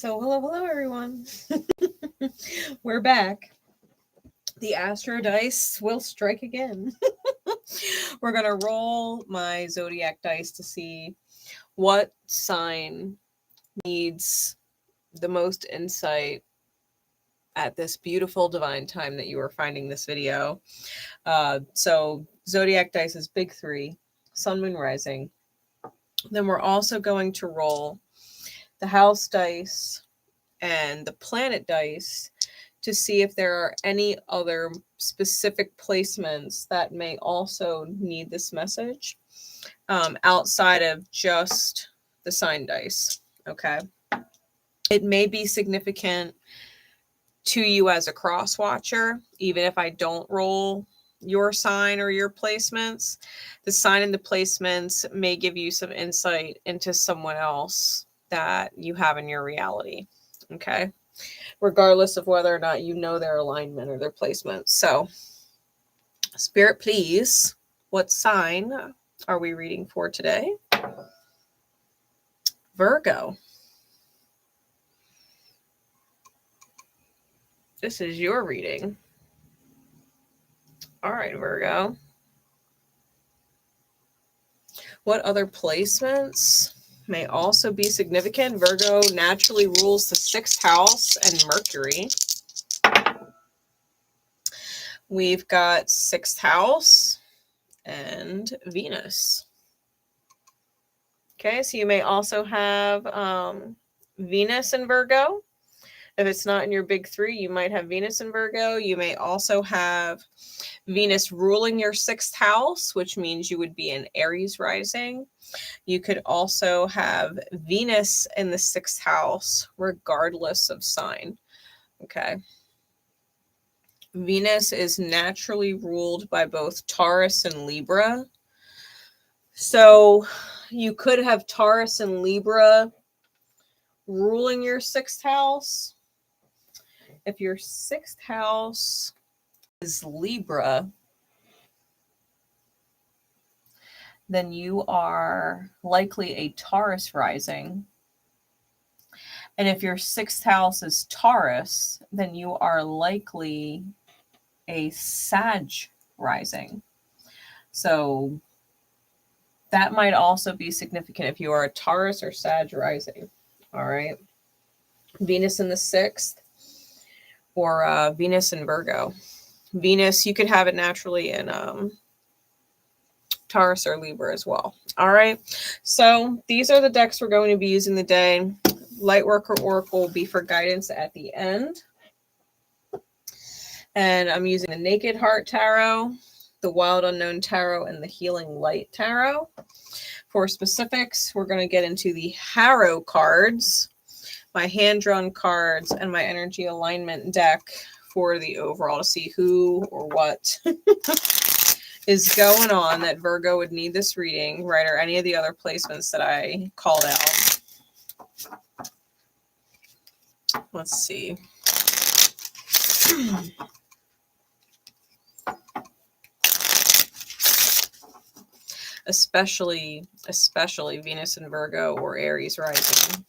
So hello everyone. We're back. The Astro dice will strike again. We're going to roll my zodiac dice to see what sign needs the most insight at this beautiful divine time that you are finding this video. So zodiac dice is big 3, sun, moon, rising. Then we're also going to roll the house dice and the planet dice to see if there are any other specific placements that may also need this message outside of just the sign dice. Okay. It may be significant to you as a cross watcher, even if I don't roll your sign or your placements. The sign and the placements may give you some insight into someone else that you have in your reality. Okay. Regardless of whether or not you know their alignment or their placement. So, Spirit, please, what sign are we reading for today? Virgo. This is your reading. All right, Virgo. What other placements may also be significant? Virgo naturally rules the 6th house and Mercury. We've got 6th house and Venus. Okay, so you may also have Venus in Virgo. If it's not in your big 3, you might have Venus in Virgo. You may also have Venus ruling your 6th house, which means you would be an Aries rising. You could also have Venus in the 6th house, regardless of sign. Okay. Venus is naturally ruled by both Taurus and Libra. So you could have Taurus and Libra ruling your 6th house. If your 6th house is Libra, then you are likely a Taurus rising. And if your 6th house is Taurus, then you are likely a Sag rising. So that might also be significant if you are a Taurus or Sag rising. All right. Venus in the 6th or Venus in Virgo. Venus, you could have it naturally in Taurus or Libra as well. All right. So these are the decks we're going to be using today. Lightworker Oracle will be for guidance at the end. And I'm using the Naked Heart Tarot, the Wild Unknown Tarot, and the Healing Light Tarot. For specifics, we're going to get into the Harrow cards, my hand-drawn cards, and my energy alignment deck for the overall to see who or what is going on that Virgo would need this reading, right? Or any of the other placements that I called out. Let's see. Especially Venus in Virgo or Aries rising.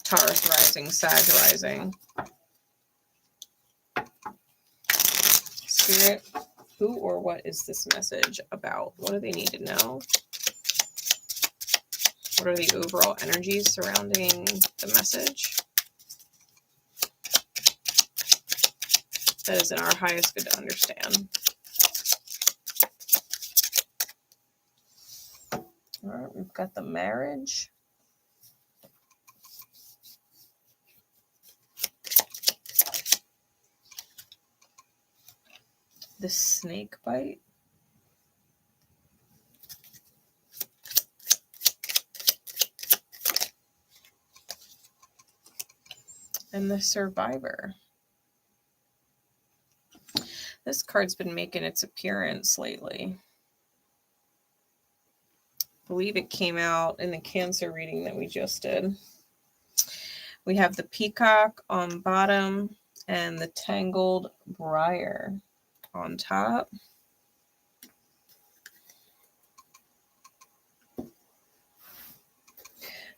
Taurus rising, Sag rising. Spirit, who or what is this message about? What do they need to know? What are the overall energies surrounding the message? That is in our highest good to understand. All right, we've got the marriage. The snake bite. And the survivor. This card's been making its appearance lately. I believe it came out in the Cancer reading that we just did. We have the peacock on bottom and the tangled briar on top.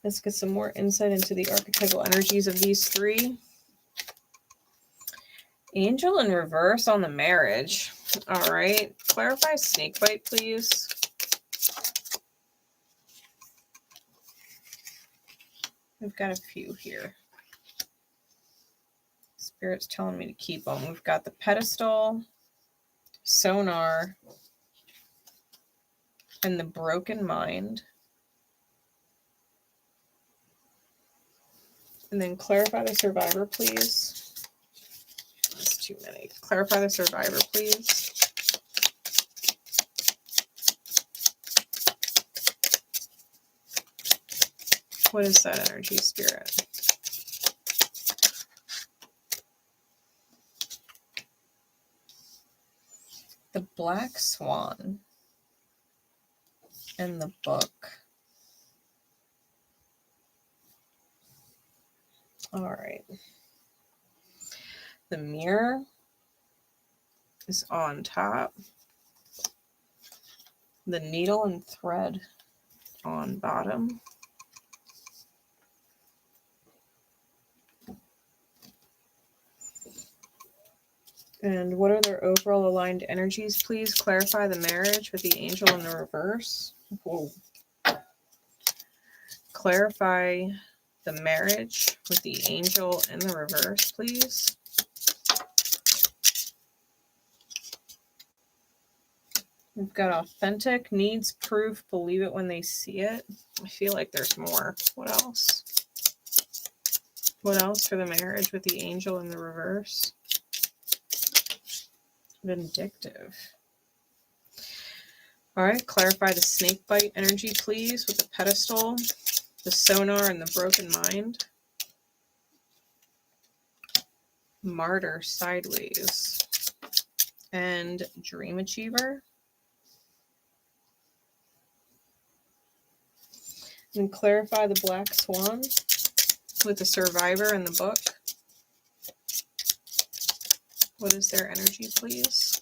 Let's get some more insight into the archetypal energies of these three. Angel in reverse on the marriage. All right. Clarify snake bite, please. We've got a few here. Spirit's telling me to keep them. We've got the pedestal, sonar, and the broken mind. And then clarify the survivor, please. That's too many. Clarify the survivor, please. What is that energy, Spirit? The Black Swan and the book. All right. The mirror is on top. The needle and thread on bottom. And what are their overall aligned energies? Please clarify the marriage with the angel in the reverse. Whoa. Clarify the marriage with the angel in the reverse, please. We've got authentic, needs proof, believe it when they see it. I feel like there's more. What else? What else for the marriage with the angel in the reverse? Vindictive. All right, clarify the snake bite energy, please, with the pedestal, the sonar, and the broken mind. Martyr sideways. And dream achiever. And clarify the black swan with the survivor in the book. What is their energy, please?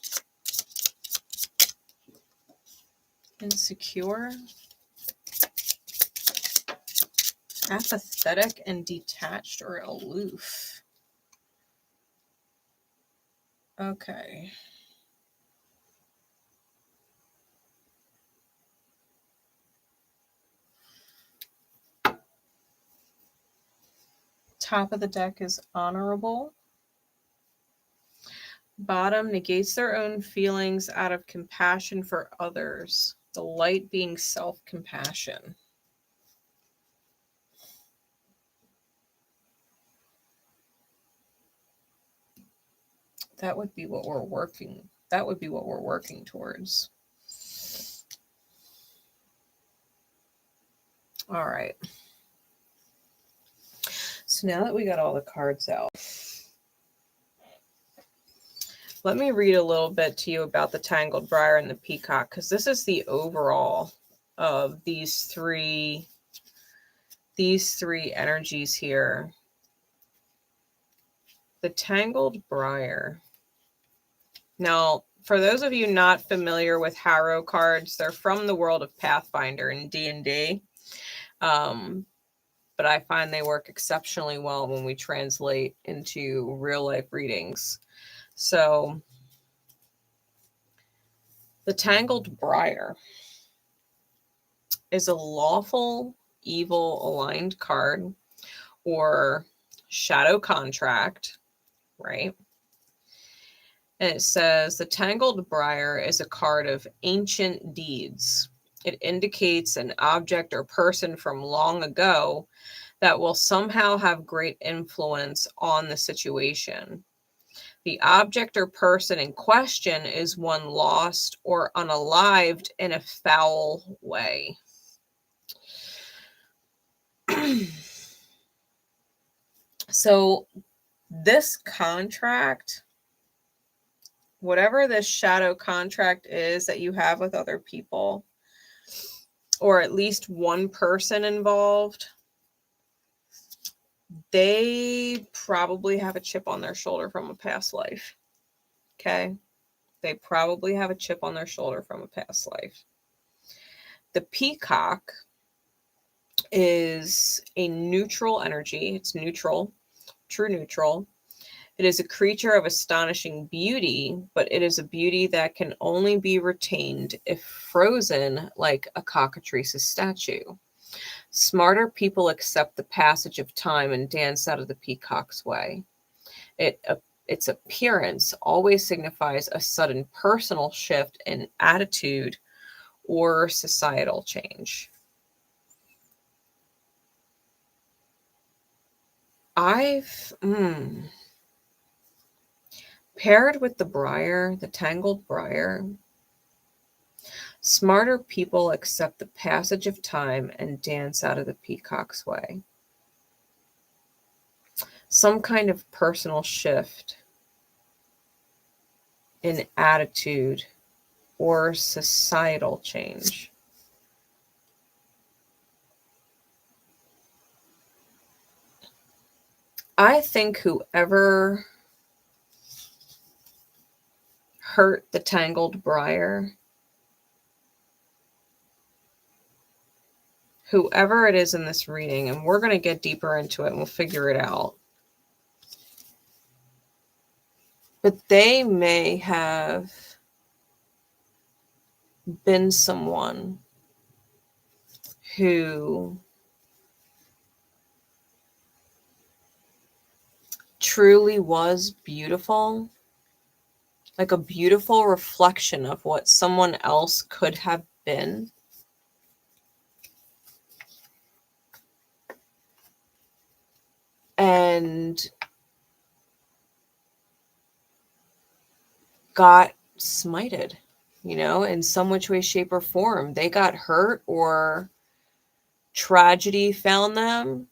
Insecure. Apathetic and detached or aloof. Okay. Top of the deck is honorable. Bottom negates their own feelings out of compassion for others. The light being self-compassion. That would be what we're working. That would be what we're working towards. All right. So now that we got all the cards out, let me read a little bit to you about the Tangled Briar and the Peacock, because this is the overall of these three energies here. The Tangled Briar. Now, for those of you not familiar with Harrow cards, they're from the world of Pathfinder and D&D. But I find they work exceptionally well when we translate into real life readings. So, the Tangled Briar is a lawful evil aligned card or shadow contract, right? And it says the Tangled Briar is a card of ancient deeds. It indicates an object or person from long ago that will somehow have great influence on the situation. The object or person in question is one lost or unalived in a foul way. So this contract, whatever this shadow contract is that you have with other people, or at least one person involved, they probably have a chip on their shoulder from a past life. Okay? They probably have a chip on their shoulder from a past life. The peacock is a neutral energy. It's neutral, true neutral. It is a creature of astonishing beauty, but it is a beauty that can only be retained if frozen like a cockatrice's statue. Smarter people accept the passage of time and dance out of the peacock's way. Its appearance always signifies a sudden personal shift in attitude or societal change. Paired with the briar, the tangled briar, smarter people accept the passage of time and dance out of the peacock's way. Some kind of personal shift in attitude or societal change. I think whoever hurt the tangled briar, whoever it is in this reading, and we're going to get deeper into it and we'll figure it out. But they may have been someone who truly was beautiful, like a beautiful reflection of what someone else could have been. And got smited, in some which way, shape, or form. They got hurt or tragedy found them.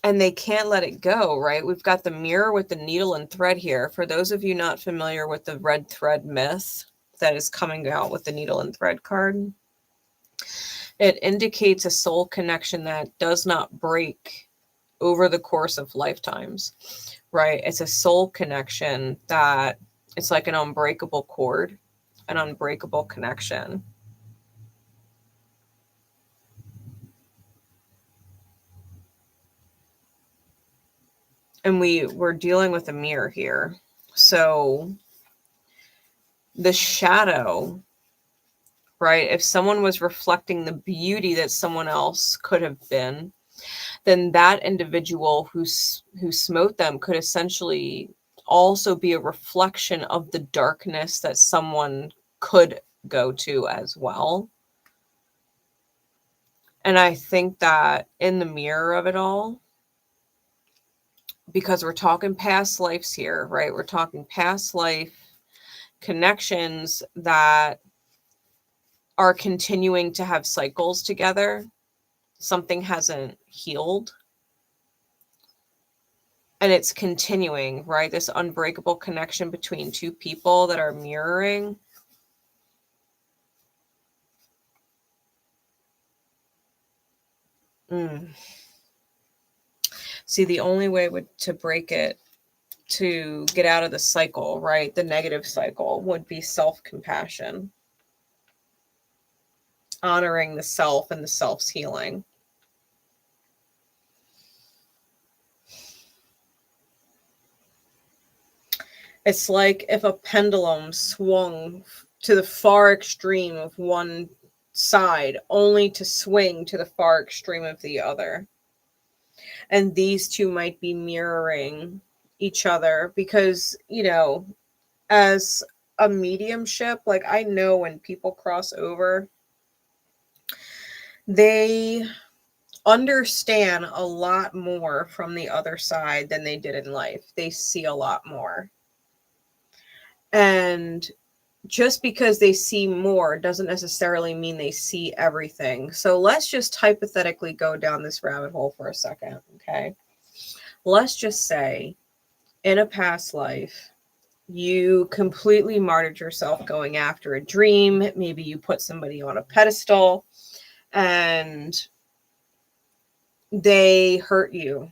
And they can't let it go, right? We've got the mirror with the needle and thread here. For those of you not familiar with the red thread myth that is coming out with the needle and thread card, it indicates a soul connection that does not break over the course of lifetimes, right? It's a soul connection that it's like an unbreakable cord, an unbreakable connection. And we're dealing with a mirror here. So the shadow, right? If someone was reflecting the beauty that someone else could have been, then that individual who smote them could essentially also be a reflection of the darkness that someone could go to as well. And I think that in the mirror of it all, because we're talking past lives here, right? We're talking past life connections that are continuing to have cycles together. Something hasn't healed. And it's continuing, right? This unbreakable connection between two people that are mirroring. See, the only way to break it, to get out of the cycle, right? The negative cycle would be self-compassion. Honoring the self and the self's healing. It's like if a pendulum swung to the far extreme of one side, only to swing to the far extreme of the other. And these two might be mirroring each other because, as a mediumship, like I know when people cross over, they understand a lot more from the other side than they did in life. They see a lot more. And just because they see more doesn't necessarily mean they see everything. So let's just hypothetically go down this rabbit hole for a second, okay? Let's just say in a past life, you completely martyred yourself going after a dream. Maybe you put somebody on a pedestal and they hurt you.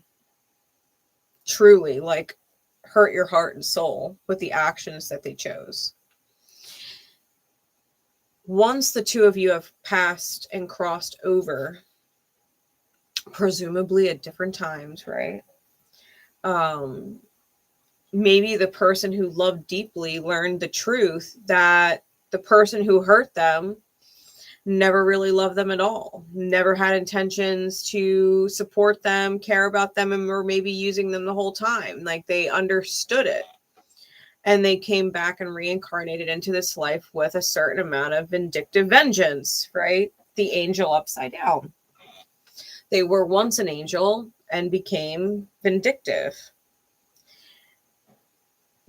Truly, like hurt your heart and soul with the actions that they chose. once the two of you have passed and crossed over, presumably at different times, right? Maybe the person who loved deeply learned the truth that the person who hurt them never really loved them at all, never had intentions to support them, care about them, and were maybe using them the whole time. Like, they understood it. And they came back and reincarnated into this life with a certain amount of vindictive vengeance, right? The angel upside down. They were once an angel and became vindictive.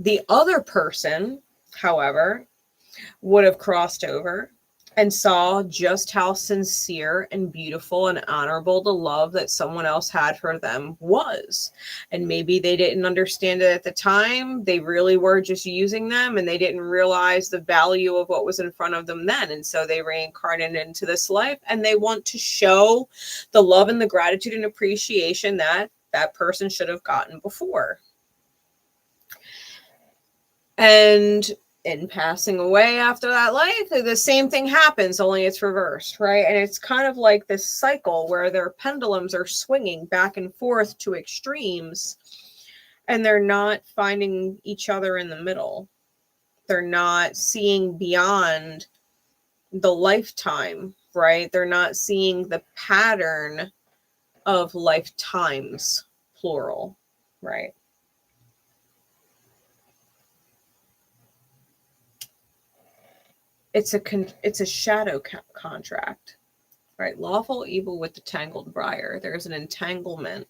The other person, however, would have crossed over and saw just how sincere and beautiful and honorable the love that someone else had for them was. And maybe they didn't understand it at the time. They really were just using them, and they didn't realize the value of what was in front of them then. And so they reincarnated into this life, and they want to show the love and the gratitude and appreciation that that person should have gotten before. And in passing away after that life, the same thing happens, only it's reversed, right? And it's kind of like this cycle where their pendulums are swinging back and forth to extremes, and they're not finding each other in the middle. They're not seeing beyond the lifetime, right? They're not seeing the pattern of lifetimes, plural, right? It's a shadow contract, right? Lawful evil with the tangled briar. There's an entanglement,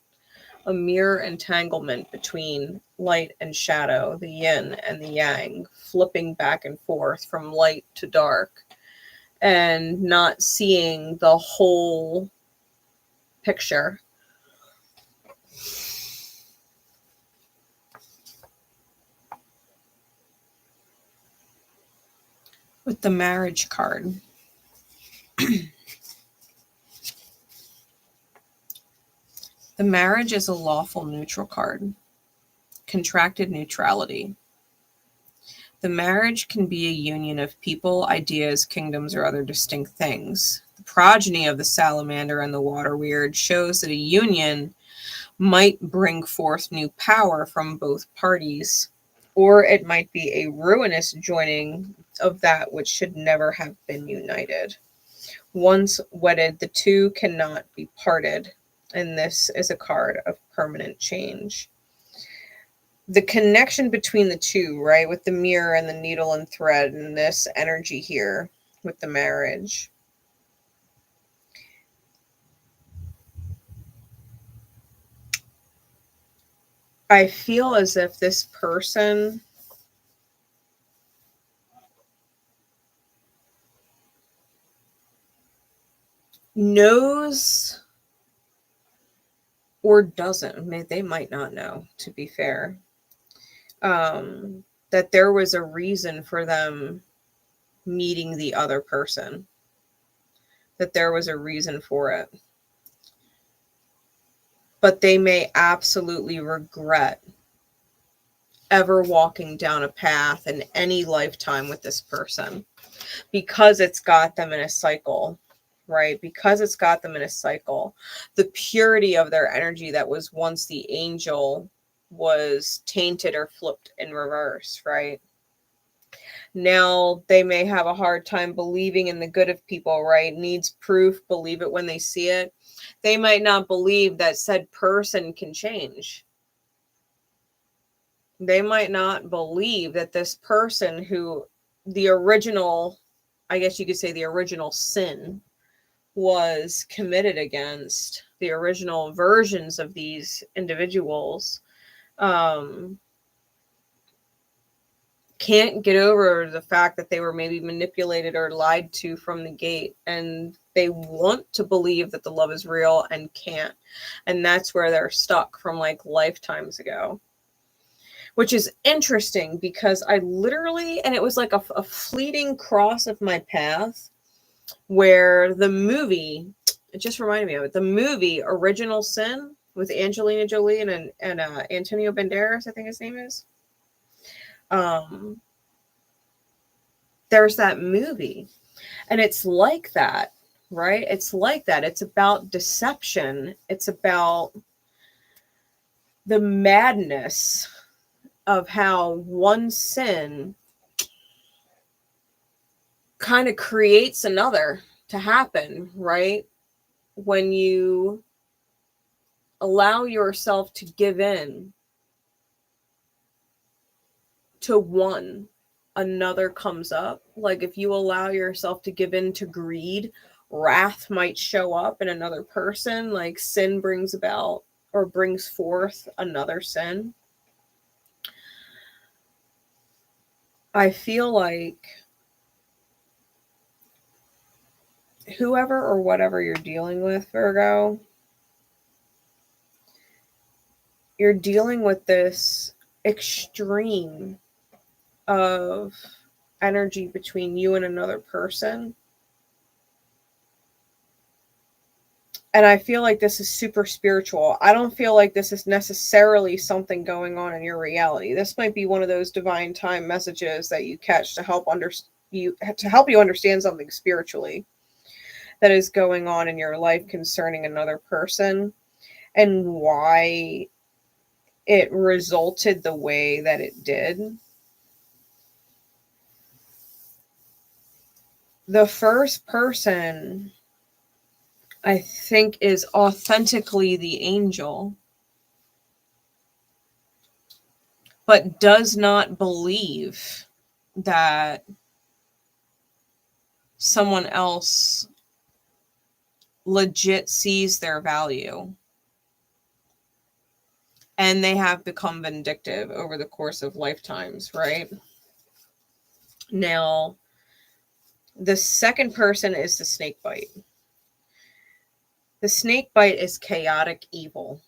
a mirror entanglement between light and shadow, the yin and the yang, flipping back and forth from light to dark, and not seeing the whole picture. With the marriage card. The marriage is a lawful neutral card. Contracted neutrality. The marriage can be a union of people, ideas, kingdoms, or other distinct things. The progeny of the salamander and the water weird shows that a union might bring forth new power from both parties, or it might be a ruinous joining of that which should never have been united. Once wedded, the two cannot be parted, and this is a card of permanent change. The connection between the two, right, with the mirror and the needle and thread, and this energy here with the marriage. I feel as if this person knows or doesn't. They might not know, to be fair. That there was a reason for them meeting the other person. That there was a reason for it. But they may absolutely regret ever walking down a path in any lifetime with this person, because it's got them in a cycle, right? Because it's got them in a cycle. The purity of their energy that was once the angel was tainted or flipped in reverse, right? Now they may have a hard time believing in the good of people, right? Needs proof, believe it when they see it. They might not believe that said person can change. They might not believe that this person who the original, I guess you could say the original sin was committed against, the original versions of these individuals, can't get over the fact that they were maybe manipulated or lied to from the gate, and they want to believe that the love is real and can't. And that's where they're stuck from like lifetimes ago, which is interesting because I literally, and it was like a fleeting cross of my path where the movie, it just reminded me of it, the movie Original Sin with Angelina Jolie and Antonio Banderas, I think his name is. There's that movie, And it's like that, right? It's like that. It's about deception. It's about the madness of how one sin kind of creates another to happen, right? When you allow yourself to give in to one, another comes up. Like if you allow yourself to give in to greed, wrath might show up in another person. Like sin brings about or brings forth another sin. I feel like whoever or whatever you're dealing with, Virgo, you're dealing with this extreme of energy between you and another person. And I feel like this is super spiritual. I don't feel like this is necessarily something going on in your reality. This might be one of those divine time messages that you catch to help you understand something spiritually that is going on in your life concerning another person and why it resulted the way that it did. The first person, I think, is authentically the angel, but does not believe that someone else legit sees their value. And they have become vindictive over the course of lifetimes, right? Now, the second person is the snake bite. The snake bite is chaotic evil.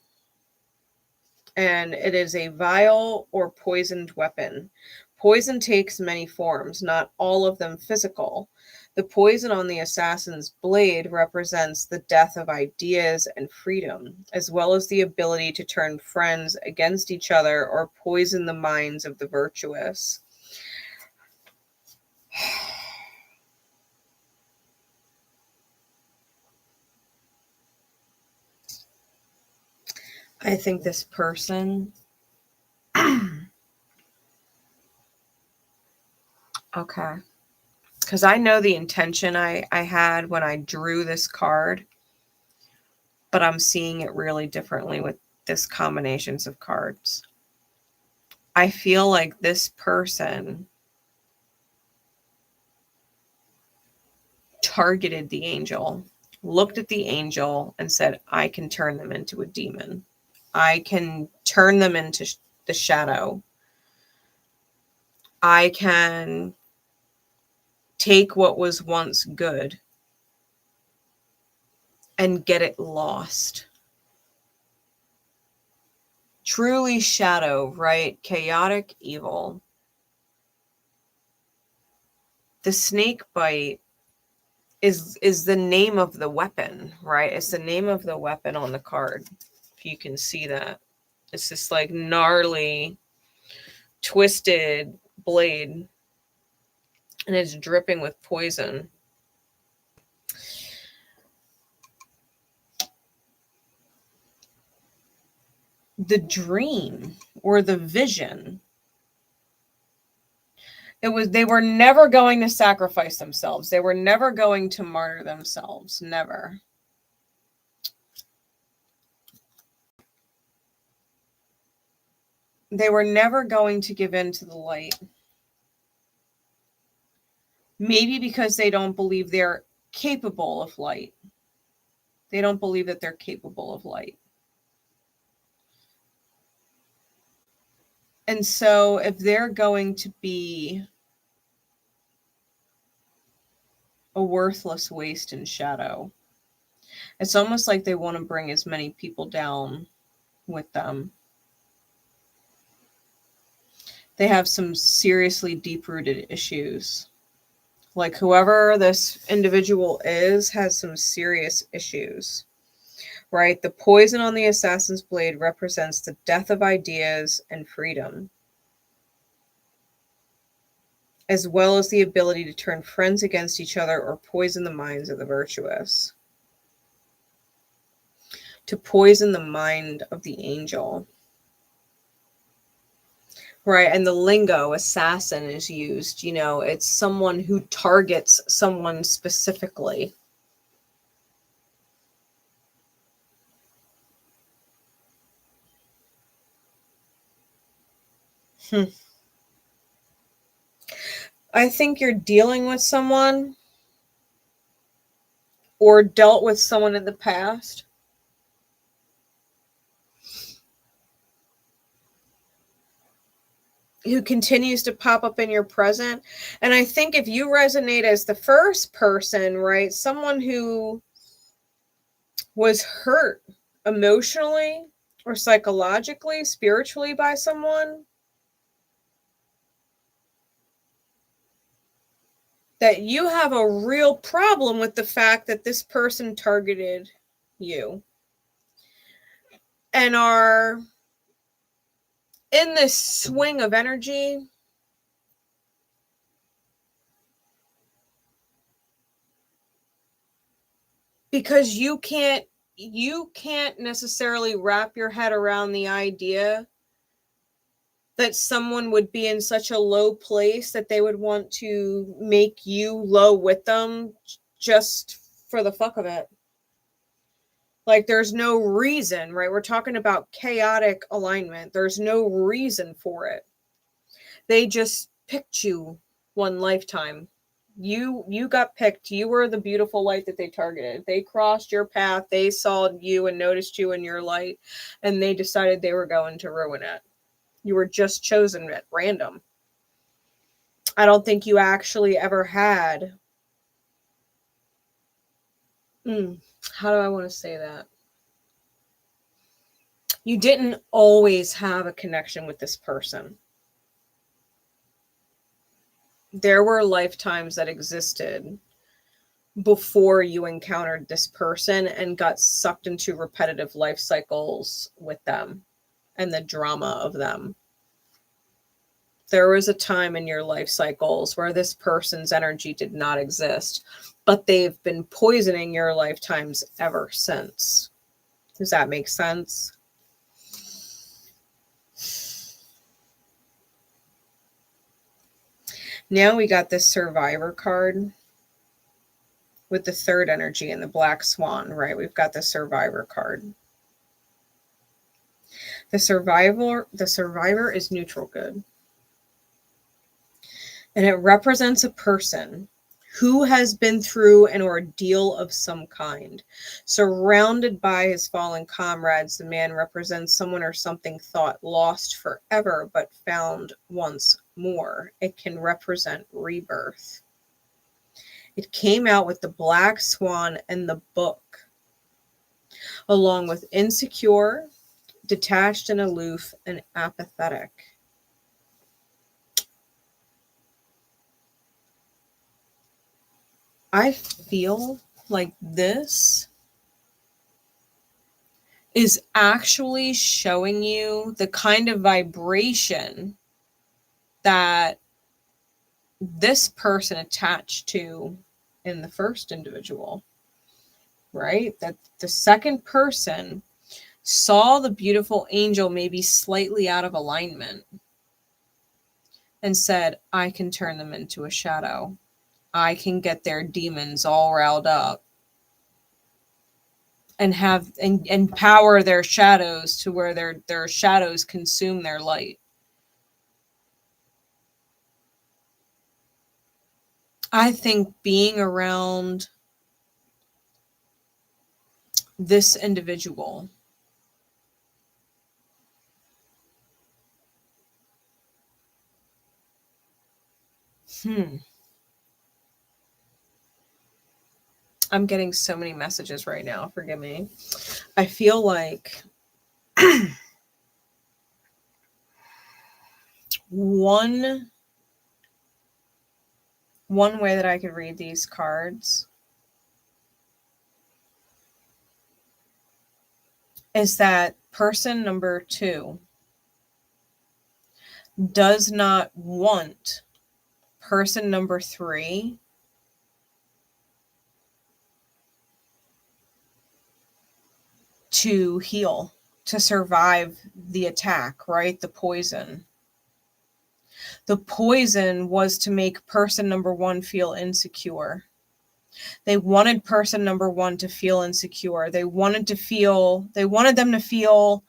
And it is a vile or poisoned weapon. Poison takes many forms, not all of them physical. The poison on the assassin's blade represents the death of ideas and freedom, as well as the ability to turn friends against each other or poison the minds of the virtuous. I think this person... Okay. Because I know the intention I had when I drew this card, but I'm seeing it really differently with this combinations of cards. I feel like this person targeted the angel, looked at the angel and said, I can turn them into a demon. I can turn them into the shadow. I can take what was once good and get it lost. Truly shadow, right? Chaotic evil. The snake bite is the name of the weapon, right? It's the name of the weapon on the card. If you can see that. It's this like gnarly, twisted blade. And it's dripping with poison. The dream or the vision, they were never going to sacrifice themselves. They were never going to martyr themselves. Never. They were never going to give in to the light. Maybe because they don't believe they're capable of light. They don't believe that they're capable of light. And so if they're going to be a worthless waste in shadow, it's almost like they want to bring as many people down with them. They have some seriously deep-rooted issues. Like whoever this individual is has some serious issues, right? The poison on the assassin's blade represents the death of ideas and freedom. as well as the ability to turn friends against each other or poison the minds of the virtuous. To poison the mind of the angel. Right, and the lingo assassin is used, you know, it's someone who targets someone specifically. I think you're dealing with someone or dealt with someone in the past who continues to pop up in your present. And I think if you resonate as the first person, right, someone who was hurt emotionally or psychologically, spiritually by someone, that you have a real problem with the fact that this person targeted you and are in this swing of energy because you can't necessarily wrap your head around the idea that someone would be in such a low place that they would want to make you low with them just for the fuck of it. Like, there's no reason, right? We're talking about chaotic alignment. There's no reason for it. They just picked you one lifetime. You got picked. You were the beautiful light that they targeted. They crossed your path. They saw you and noticed you in your light, and they decided they were going to ruin it. You were just chosen at random. I don't think you actually ever had. How do I want to say that? You didn't always have a connection with this person. There were lifetimes that existed before you encountered this person and got sucked into repetitive life cycles with them and the drama of them. There was a time in your life cycles where this person's energy did not exist, but they've been poisoning your lifetimes ever since. Does that make sense? Now we got this Survivor card with the third energy and the Black Swan, right? We've got the Survivor card. The survivor is neutral good. And it represents a person who has been through an ordeal of some kind. Surrounded by his fallen comrades, the man represents someone or something thought lost forever, but found once more. It can represent rebirth. It came out with the Black Swan and the book, along with insecure, detached and aloof, and apathetic. I feel like this is actually showing you the kind of vibration that this person attached to in the first individual, right? That the second person saw the beautiful angel maybe slightly out of alignment and said, I can turn them into a shadow. I can get their demons all riled up and have and empower their shadows to where their shadows consume their light. I think being around this individual I'm getting so many messages right now. Forgive me. I feel like one way that I could read these cards is that person number 2 does not want person number 3 to heal, to survive the attack, right? The poison. The poison was to make person number 1 feel insecure. They wanted person number 1 to feel insecure. They wanted them to feel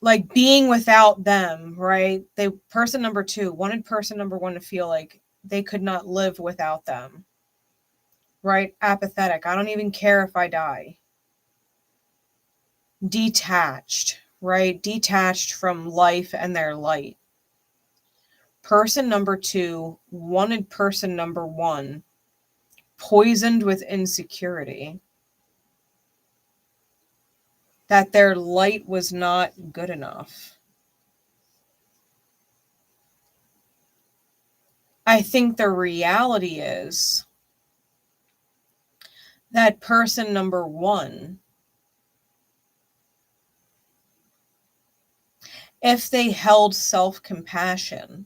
like being without them, right? Person number 2 wanted person number 1 to feel like they could not live without them, right? Apathetic. I don't even care if I die. Detached, right? Detached from life and their light. Person number 2 wanted person number 1 poisoned with insecurity. That their light was not good enough. I think the reality is that person number 1, if they held self-compassion,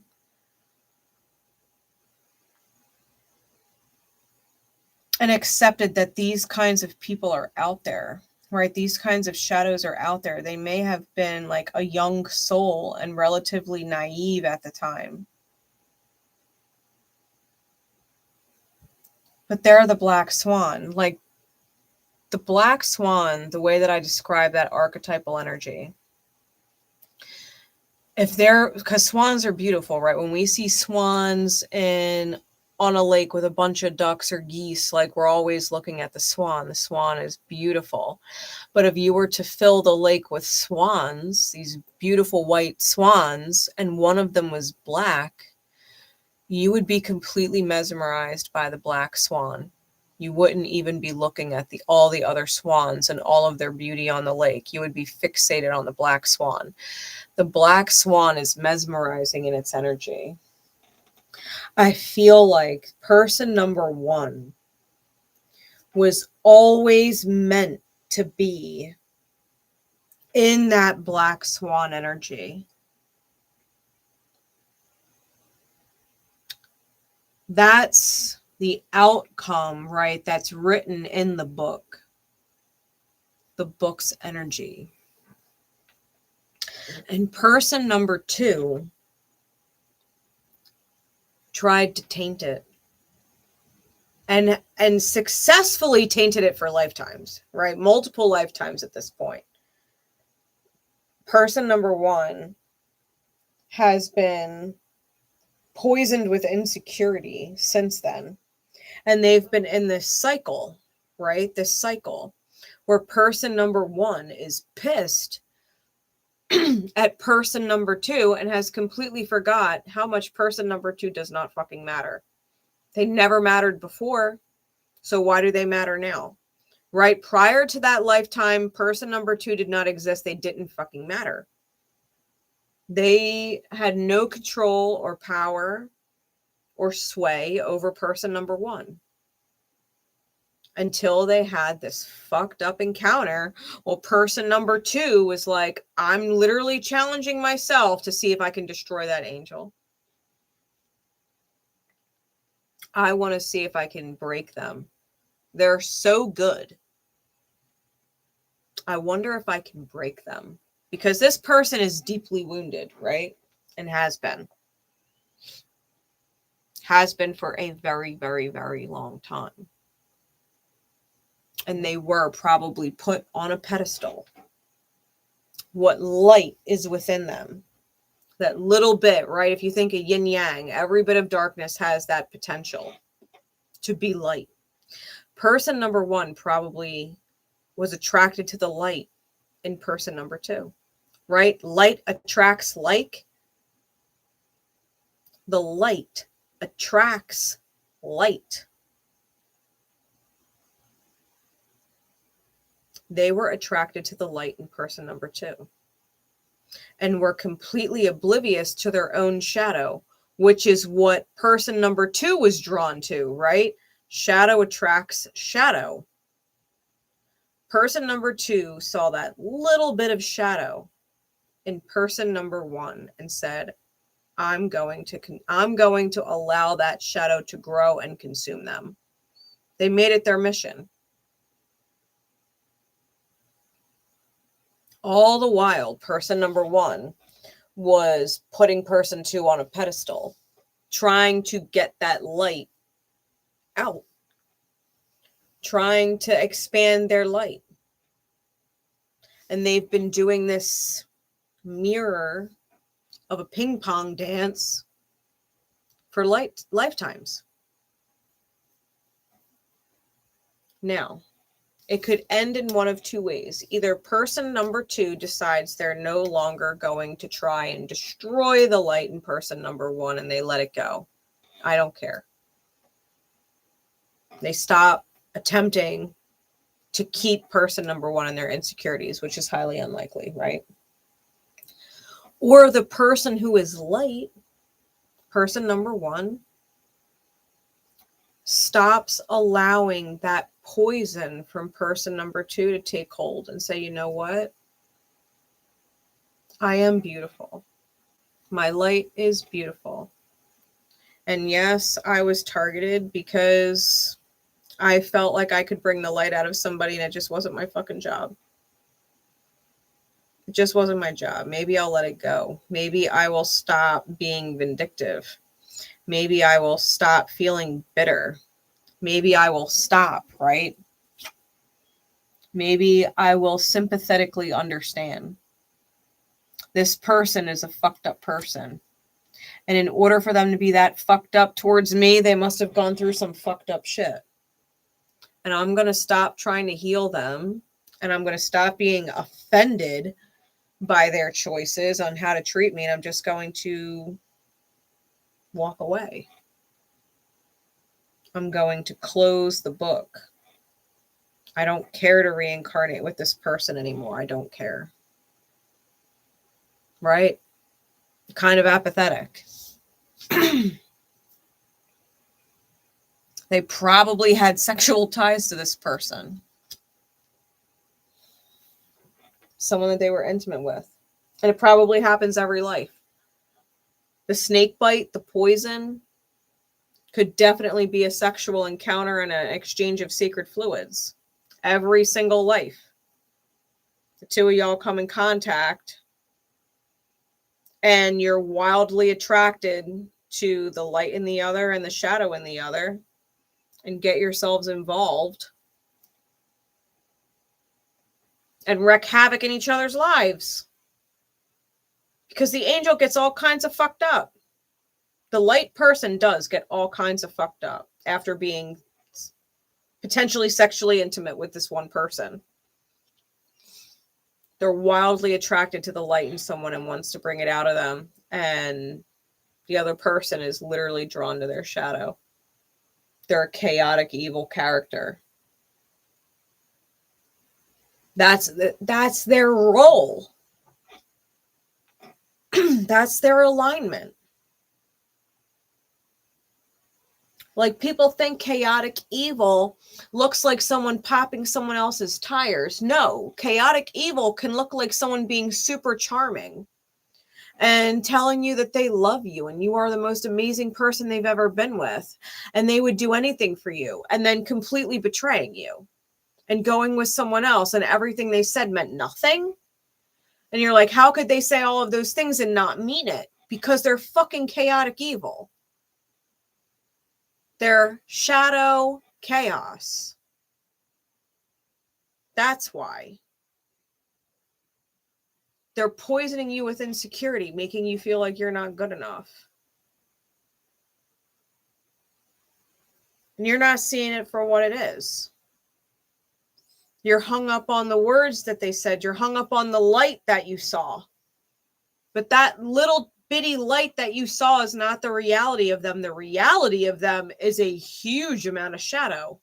and accepted that these kinds of people are out there, right? These kinds of shadows are out there. They may have been like a young soul and relatively naive at the time. But they're the black swan. Like the black swan, the way that I describe that archetypal energy. Because swans are beautiful, right? When we see swans on a lake with a bunch of ducks or geese, like we're always looking at the swan. The swan is beautiful. But if you were to fill the lake with swans, these beautiful white swans, and one of them was black, you would be completely mesmerized by the black swan. You wouldn't even be looking at all the other swans and all of their beauty on the lake. You would be fixated on the black swan. The black swan is mesmerizing in its energy. I feel like person number 1 was always meant to be in that black swan energy. That's the outcome, right? That's written in the book's energy. And person number 2 tried to taint it and successfully tainted it for lifetimes, right? Multiple lifetimes at this point. Person number 1 has been poisoned with insecurity since then. And they've been in this cycle, right? This cycle where person number 1 is pissed at person number 2 and has completely forgot how much person number 2 does not fucking matter. They never mattered before, so why do they matter now? Right? Prior to that lifetime, person number 2 did not exist. They didn't fucking matter. They had no control or power or sway over person number 1. Until they had this fucked up encounter. Well, person number 2 was like, I'm literally challenging myself to see if I can destroy that angel. I want to see if I can break them. They're so good. I wonder if I can break them. Because this person is deeply wounded, right? And has been. Has been for a very, very, very long time. And they were probably put on a pedestal. What light is within them? That little bit, right? If you think of yin yang, every bit of darkness has that potential to be light. Person number 1 probably was attracted to the light in person number 2, right? Light attracts like. The light attracts light. They were attracted to the light in person number 2 and were completely oblivious to their own shadow, which is what person number 2 was drawn to, right? Shadow attracts shadow. Person number 2 saw that little bit of shadow in person number 1 and said, I'm going to allow that shadow to grow and consume them. They made it their mission. All the while, person number 1 was putting person 2 on a pedestal, trying to get that light out, trying to expand their light. And they've been doing this mirror of a ping pong dance for lifetimes. Now, it could end in one of 2 ways. Either person number 2 decides they're no longer going to try and destroy the light in person number 1 and they let it go. I don't care. They stop attempting to keep person number 1 in their insecurities, which is highly unlikely, right? Or the person who is light, person number 1, stops allowing that poison from person number 2 to take hold and say, you know what? I am beautiful. My light is beautiful. And yes, I was targeted because I felt like I could bring the light out of somebody and it just wasn't my fucking job. It just wasn't my job. Maybe I'll let it go. Maybe I will stop being vindictive. Maybe I will stop feeling bitter. Maybe I will stop, right? Maybe I will sympathetically understand. This person is a fucked up person. And in order for them to be that fucked up towards me, they must have gone through some fucked up shit. And I'm going to stop trying to heal them. And I'm going to stop being offended by their choices on how to treat me. And I'm just going to walk away. I'm going to close the book. I don't care to reincarnate with this person anymore. I don't care. Right? Kind of apathetic. They probably had sexual ties to this person. Someone that they were intimate with. And it probably happens every life. The snake bite, the poison, could definitely be a sexual encounter and an exchange of sacred fluids. Every single life. The 2 of y'all come in contact and you're wildly attracted to the light in the other and the shadow in the other and get yourselves involved and wreak havoc in each other's lives. Because the angel gets all kinds of fucked up. The light person does get all kinds of fucked up after being potentially sexually intimate with this one person. They're wildly attracted to the light in someone and wants to bring it out of them. And the other person is literally drawn to their shadow. They're a chaotic, evil character. That's their role. That's their alignment. Like, people think chaotic evil looks like someone popping someone else's tires. No, chaotic evil can look like someone being super charming and telling you that they love you and you are the most amazing person they've ever been with. And they would do anything for you, and then completely betraying you and going with someone else, and everything they said meant nothing. And you're like, how could they say all of those things and not mean it? Because they're fucking chaotic evil. They're shadow chaos. That's why. They're poisoning you with insecurity, making you feel like you're not good enough. And you're not seeing it for what it is. You're hung up on the words that they said. You're hung up on the light that you saw. But that little bitty light that you saw is not the reality of them. The reality of them is a huge amount of shadow.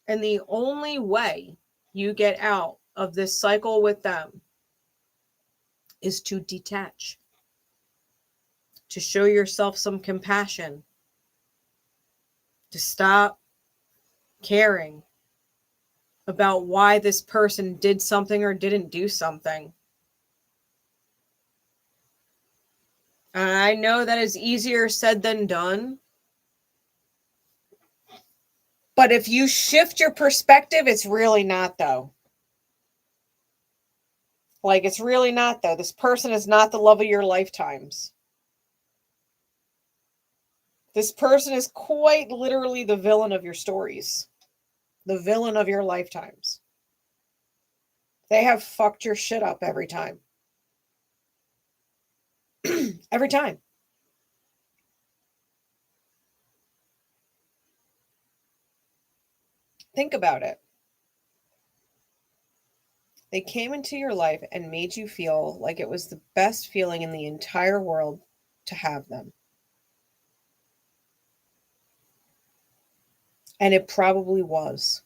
And the only way you get out of this cycle with them is to detach, to show yourself some compassion, to stop caring about why this person did something or didn't do something. I know that is easier said than done. But if you shift your perspective, it's really not, though. Like, it's really not, though. This person is not the love of your lifetimes. This person is quite literally the villain of your stories. The villain of your lifetimes. They have fucked your shit up every time. Every time. Think about it. They came into your life and made you feel like it was the best feeling in the entire world to have them. And it probably was.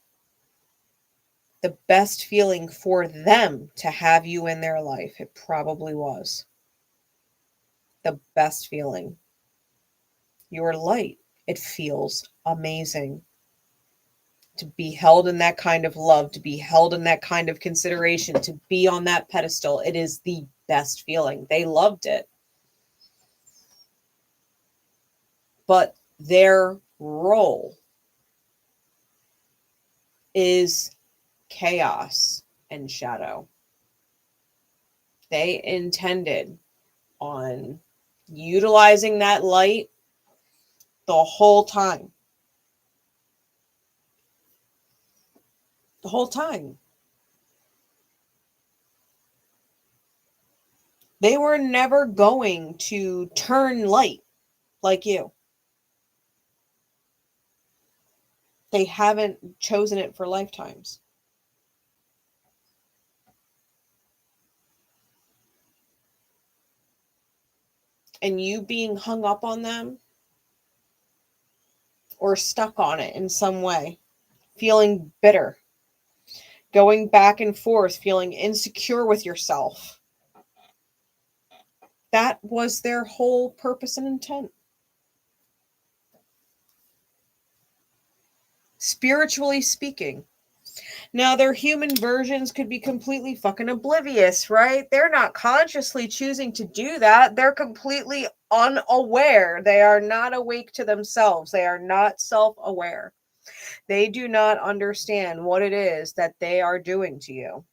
The best feeling for them to have you in their life. It probably was. The best feeling. You're light. It feels amazing. To be held in that kind of love, to be held in that kind of consideration, to be on that pedestal. It is the best feeling. They loved it. But their role is chaos and shadow. They intended on utilizing that light the whole time. The whole time. They were never going to turn light like you. They haven't chosen it for lifetimes. And you being hung up on them or stuck on it in some way, feeling bitter, going back and forth, feeling insecure with yourself. That was their whole purpose and intent. Spiritually speaking. Now, their human versions could be completely fucking oblivious, right? They're not consciously choosing to do that. They're completely unaware. They are not awake to themselves. They are not self-aware. They do not understand what it is that they are doing to you.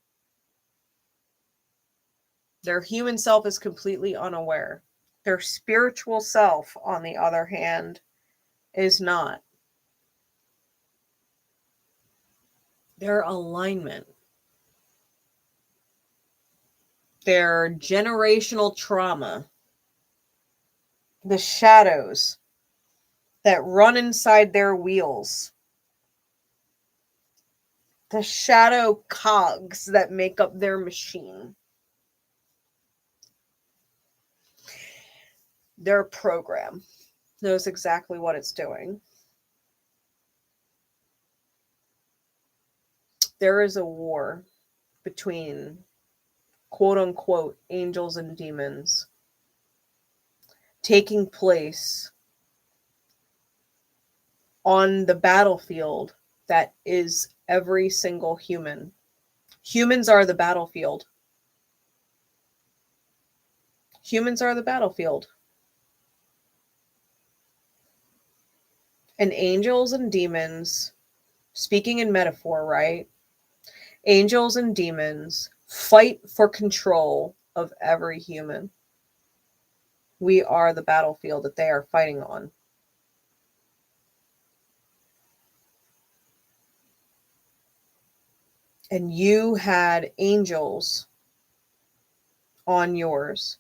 Their human self is completely unaware. Their spiritual self, on the other hand, is not. Their alignment, their generational trauma, the shadows that run inside their wheels, the shadow cogs that make up their machine, their program knows exactly what it's doing. There is a war between quote unquote angels and demons taking place on the battlefield that is every single human. Humans are the battlefield. Humans are the battlefield. And angels and demons, speaking in metaphor, right? Angels and demons fight for control of every human. We are the battlefield that they are fighting on. And you had angels on yours.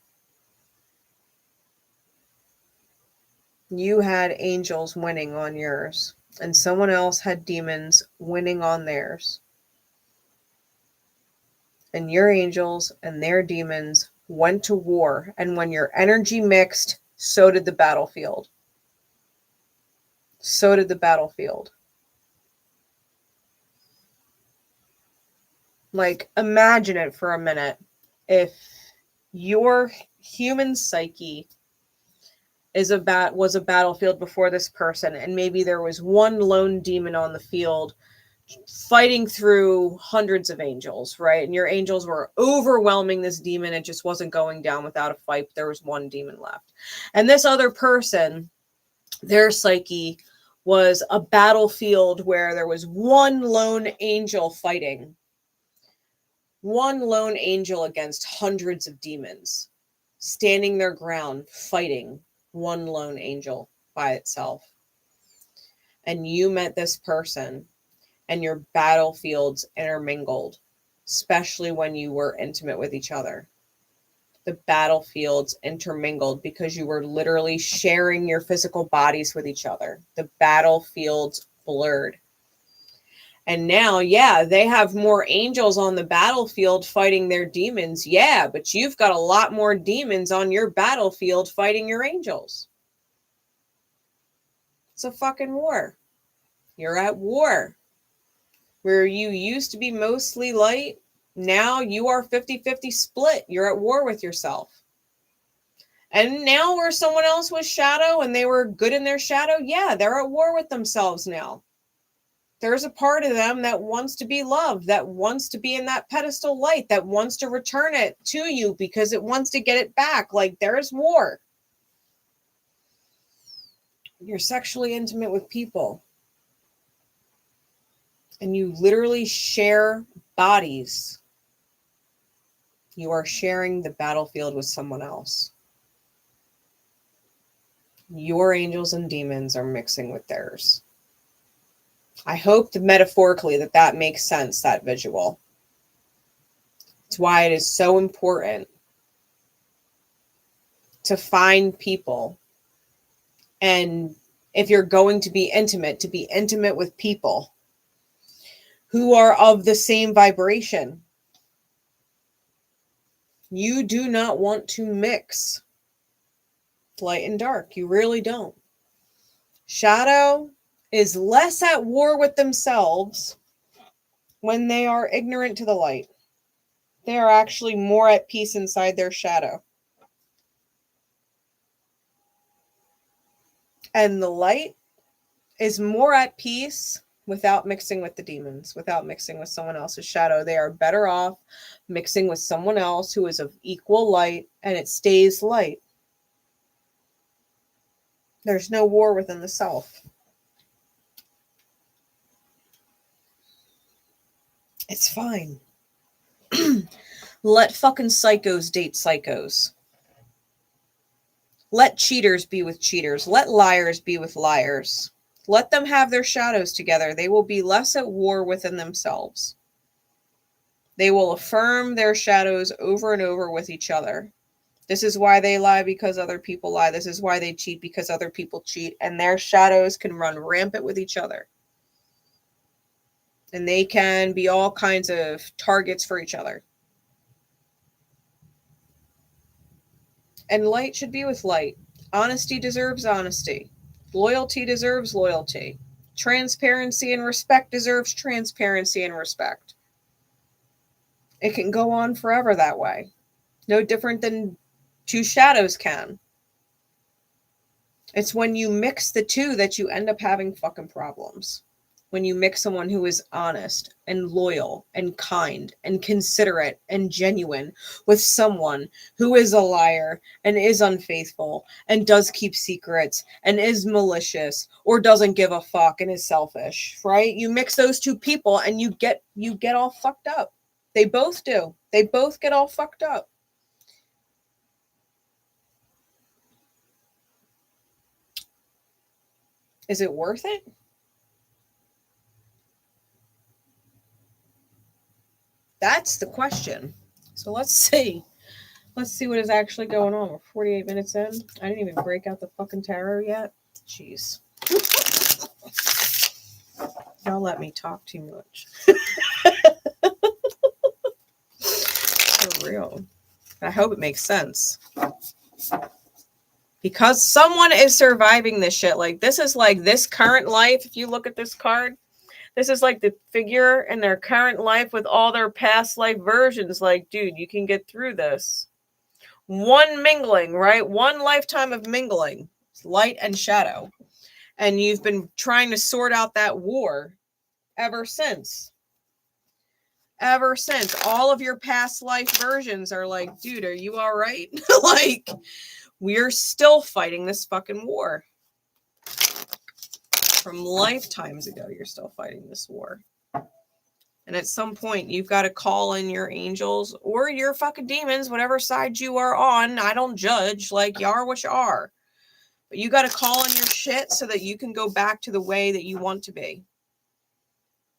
You had angels winning on yours. And someone else had demons winning on theirs. And your angels and their demons went to war. And when your energy mixed, so did the battlefield. So did the battlefield. Like, imagine it for a minute. If your human psyche was a battlefield before this person, and maybe there was one lone demon on the field fighting through hundreds of angels, right? And your angels were overwhelming this demon. It just wasn't going down without a fight. But there was one demon left. And this other person, their psyche was a battlefield where there was one lone angel fighting. One lone angel against hundreds of demons, standing their ground, fighting one lone angel by itself. And you met this person and your battlefields intermingled, especially when you were intimate with each other. The battlefields intermingled because you were literally sharing your physical bodies with each other. The battlefields blurred. And now, yeah, they have more angels on the battlefield fighting their demons. Yeah, but you've got a lot more demons on your battlefield fighting your angels. It's a fucking war. You're at war. Where you used to be mostly light, now you are 50-50 split. You're at war with yourself. And now where someone else was shadow and they were good in their shadow, yeah, they're at war with themselves now. There's a part of them that wants to be loved, that wants to be in that pedestal light, that wants to return it to you because it wants to get it back. Like, there's war. You're sexually intimate with people. And you literally share bodies. You are sharing the battlefield with someone else. Your angels and demons are mixing with theirs. I hope that metaphorically that makes sense, that visual. It's why it is so important to find people. And if you're going to be intimate with people who are of the same vibration. You do not want to mix light and dark. You really don't. Shadow is less at war with themselves when they are ignorant to the light. They are actually more at peace inside their shadow. And the light is more at peace without mixing with the demons, without mixing with someone else's shadow. They are better off mixing with someone else who is of equal light, and it stays light. There's no war within the self. It's fine. Let fucking psychos date psychos. Let cheaters be with cheaters. Let liars be with liars. Let them have their shadows together. They will be less at war within themselves. They will affirm their shadows over and over with each other. This is why they lie, because other people lie. This is why they cheat, because other people cheat. And their shadows can run rampant with each other. And they can be all kinds of targets for each other. And light should be with light. Honesty deserves honesty. Loyalty deserves loyalty. Transparency and respect deserves transparency and respect. It can go on forever that way. No different than two shadows can. It's when you mix the two that you end up having fucking problems. When you mix someone who is honest and loyal and kind and considerate and genuine with someone who is a liar and is unfaithful and does keep secrets and is malicious or doesn't give a fuck and is selfish, right? You mix those two people and you get all fucked up. They both do. They both get all fucked up. Is it worth it? That's the question. So let's see. Let's see what is actually going on. We're 48 minutes in. I didn't even break out the fucking tarot yet. Jeez. Y'all let me talk too much. For real. I hope it makes sense. Because someone is surviving this shit. Like, this is like this current life. If you look at this card, this is like the figure in their current life with all their past life versions. Like, dude, you can get through this. One mingling, right? One lifetime of mingling. It's light and shadow. And you've been trying to sort out that war. ever since. Ever since. All of your past life versions are like, dude, are you all right? Like, we're still fighting this fucking war. From lifetimes ago, you're still fighting this war. And at some point, you've got to call in your angels or your fucking demons, whatever side you are on. I don't judge. Like, you are what you are. But you got to call in your shit so that you can go back to the way that you want to be.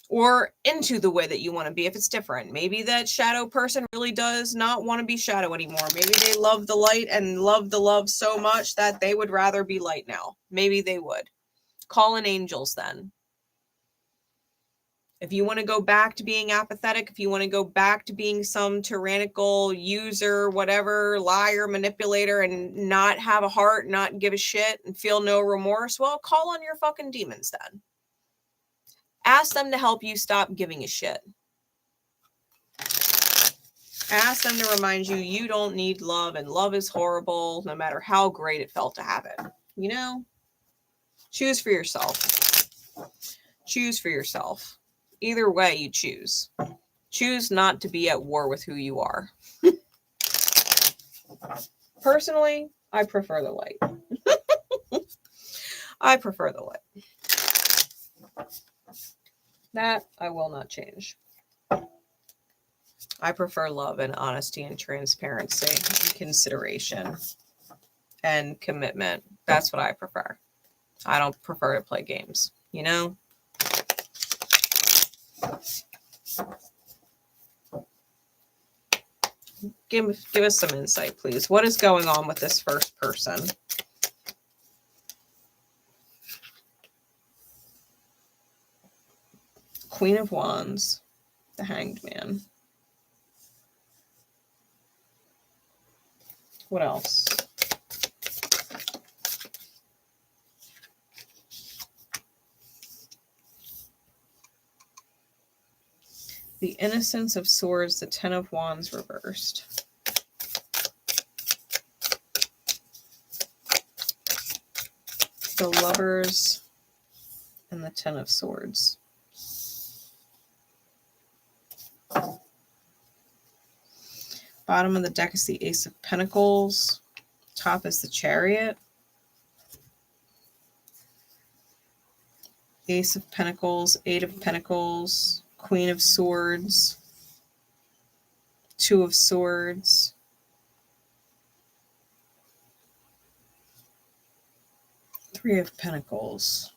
Or into the way that you want to be if it's different. Maybe that shadow person really does not want to be shadow anymore. Maybe they love the light and love the love so much that they would rather be light now. Maybe they would. Call in angels then. If you want to go back to being apathetic, if you want to go back to being some tyrannical user, whatever, liar, manipulator, and not have a heart, not give a shit, and feel no remorse, well, call on your fucking demons then. Ask them to help you stop giving a shit. Ask them to remind you you don't need love and love is horrible no matter how great it felt to have it. You know? Choose for yourself. Choose for yourself. Either way you choose. Choose not to be at war with who you are. Personally, I prefer the light. I prefer the light. That I will not change. I prefer love and honesty and transparency and consideration and commitment. That's what I prefer. I don't prefer to play games, you know? Give us some insight, please. What is going on with this first person? Queen of Wands, the Hanged Man. What else? The Innocence of Swords, the Ten of Wands reversed. The Lovers and the Ten of Swords. Bottom of the deck is the Ace of Pentacles. Top is the Chariot. Ace of Pentacles, Eight of Pentacles, Queen of Swords, Two of Swords, Three of Pentacles.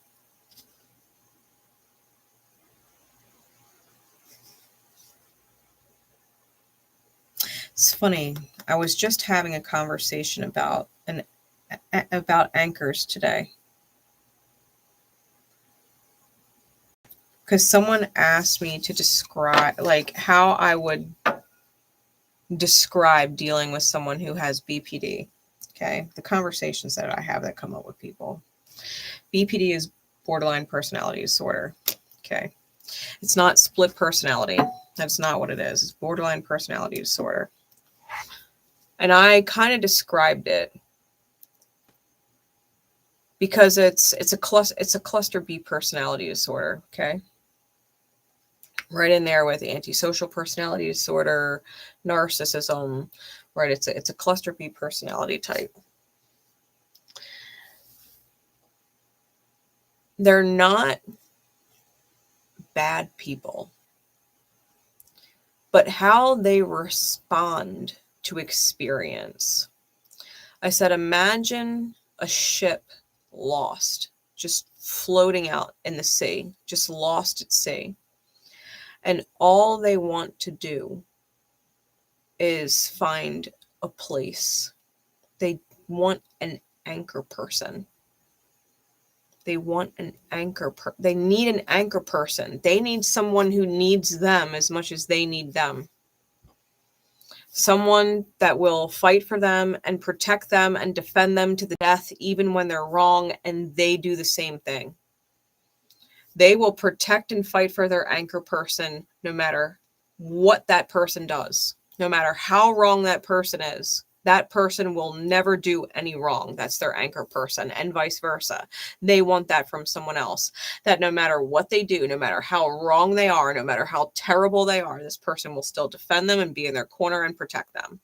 It's funny. I was just having a conversation about anchors today. Because someone asked me to describe, like, how I would describe dealing with someone who has BPD. Okay. The conversations that I have that come up with people. BPD is borderline personality disorder. Okay. It's not split personality. That's not what it is. It's borderline personality disorder. And I kind of described it because it's a cluster B personality disorder. Okay. Right in there with antisocial personality disorder, narcissism, right? It's a cluster B personality type. They're not bad people, but how they respond to experience. I said, imagine a ship lost, just floating out in the sea, just lost at sea. And all they want to do is find a place. They want an anchor person. They want an anchor. They need an anchor person. They need someone who needs them as much as they need them. Someone that will fight for them and protect them and defend them to the death, even when they're wrong, and they do the same thing. They will protect and fight for their anchor person no matter what that person does, no matter how wrong that person is. That person will never do any wrong. That's their anchor person, and vice versa. They want that from someone else, that no matter what they do, no matter how wrong they are, no matter how terrible they are, this person will still defend them and be in their corner and protect them.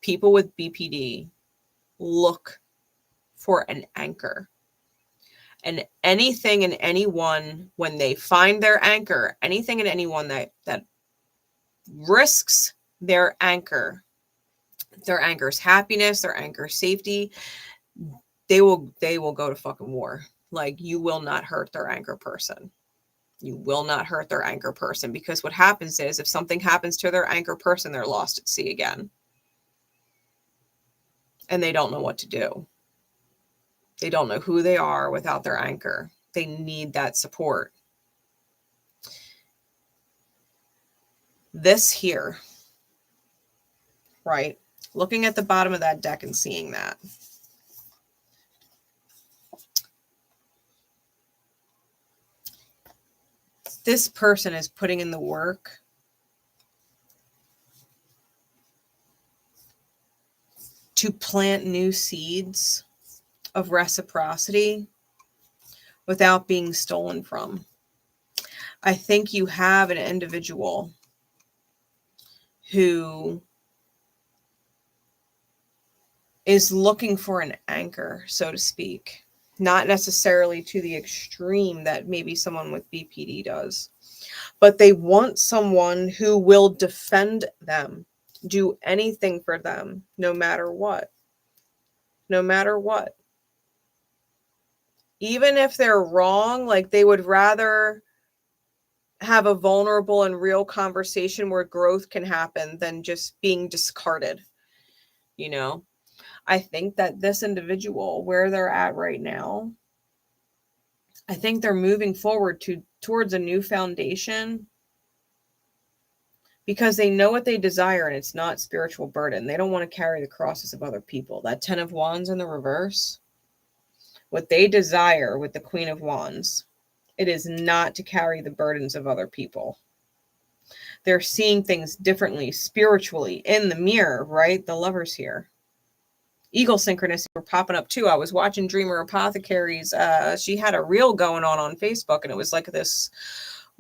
People with BPD look for an anchor. And anything and anyone, when they find their anchor, anything and anyone that risks their anchor's happiness, their anchor's safety, they will go to fucking war. Like, you will not hurt their anchor person. You will not hurt their anchor person, because what happens is, if something happens to their anchor person, they're lost at sea again. And they don't know what to do. They don't know who they are without their anchor. They need that support. This here, right? Looking at the bottom of that deck and seeing that. This person is putting in the work to plant new seeds of reciprocity without being stolen from. I think you have an individual who is looking for an anchor, so to speak, not necessarily to the extreme that maybe someone with BPD does, but they want someone who will defend them, do anything for them, no matter what. No matter what. Even if they're wrong, like, they would rather have a vulnerable and real conversation where growth can happen than just being discarded, you know? I think that this individual, where they're at right now, I think they're moving forward towards a new foundation because they know what they desire, and it's not spiritual burden. They don't want to carry the crosses of other people. That 10 of Wands in the reverse, what they desire with the Queen of Wands, it is not to carry the burdens of other people. They're seeing things differently spiritually in the mirror, right? The Lovers here. Eagle synchronicity were popping up too. I was watching Dreamer Apothecaries. She had a reel going on Facebook, and it was like this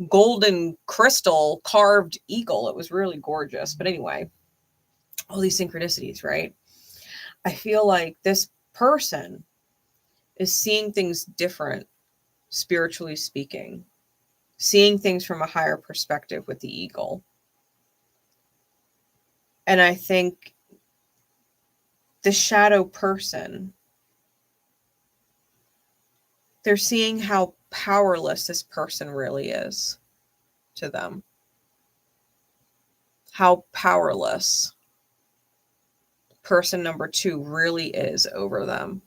golden crystal carved eagle. It was really gorgeous. But anyway, all these synchronicities, right? I feel like this person is seeing things different, spiritually speaking, seeing things from a higher perspective with the eagle. And I think the shadow person, they're seeing how powerless this person really is to them. How powerless person number 2 really is over them.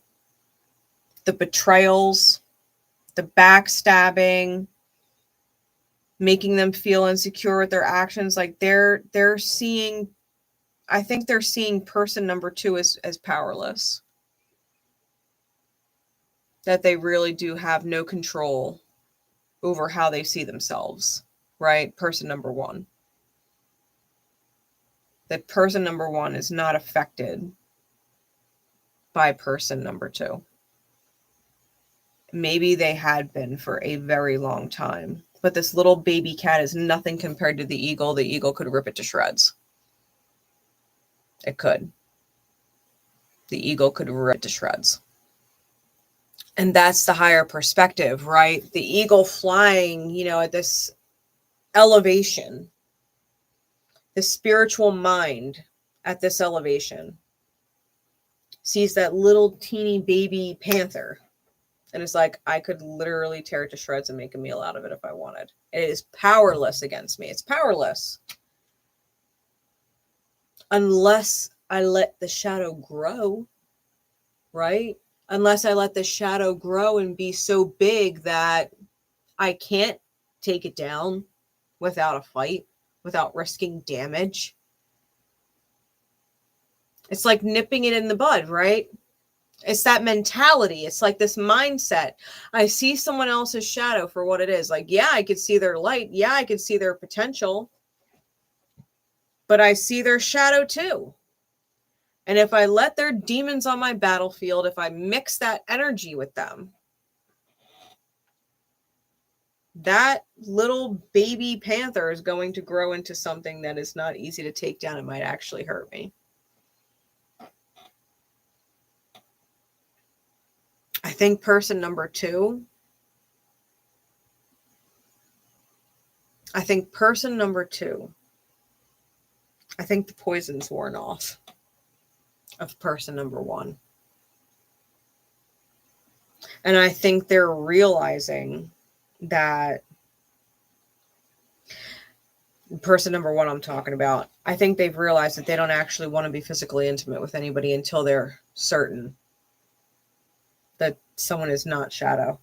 The betrayals, the backstabbing, making them feel insecure with their actions. Like, they're seeing, I think they're seeing person number 2 as powerless. That they really do have no control over how they see themselves, right? Person number 1. That person number 1 is not affected by person number 2. Maybe they had been for a very long time, but this little baby cat is nothing compared to the eagle. The eagle could rip it to shreds. It could. The eagle could rip it to shreds. And that's the higher perspective, right? The eagle flying, you know, at this elevation, the spiritual mind at this elevation sees that little teeny baby panther and is like, I could literally tear it to shreds and make a meal out of it if I wanted. It is powerless against me. It's powerless. Unless I let the shadow grow, right? Unless I let the shadow grow and be so big that I can't take it down without a fight, without risking damage. It's like nipping it in the bud, right? It's that mentality. It's like this mindset. I see someone else's shadow for what it is. Like, yeah, I could see their light. Yeah, I could see their potential. But I see their shadow too. And if I let their demons on my battlefield, if I mix that energy with them, that little baby panther is going to grow into something that is not easy to take down. It might actually hurt me. I think person number two. I think the poison's worn off of person number one. And I think they're realizing that person number one I'm talking about, I think they've realized that they don't actually want to be physically intimate with anybody until they're certain that someone is not shadow.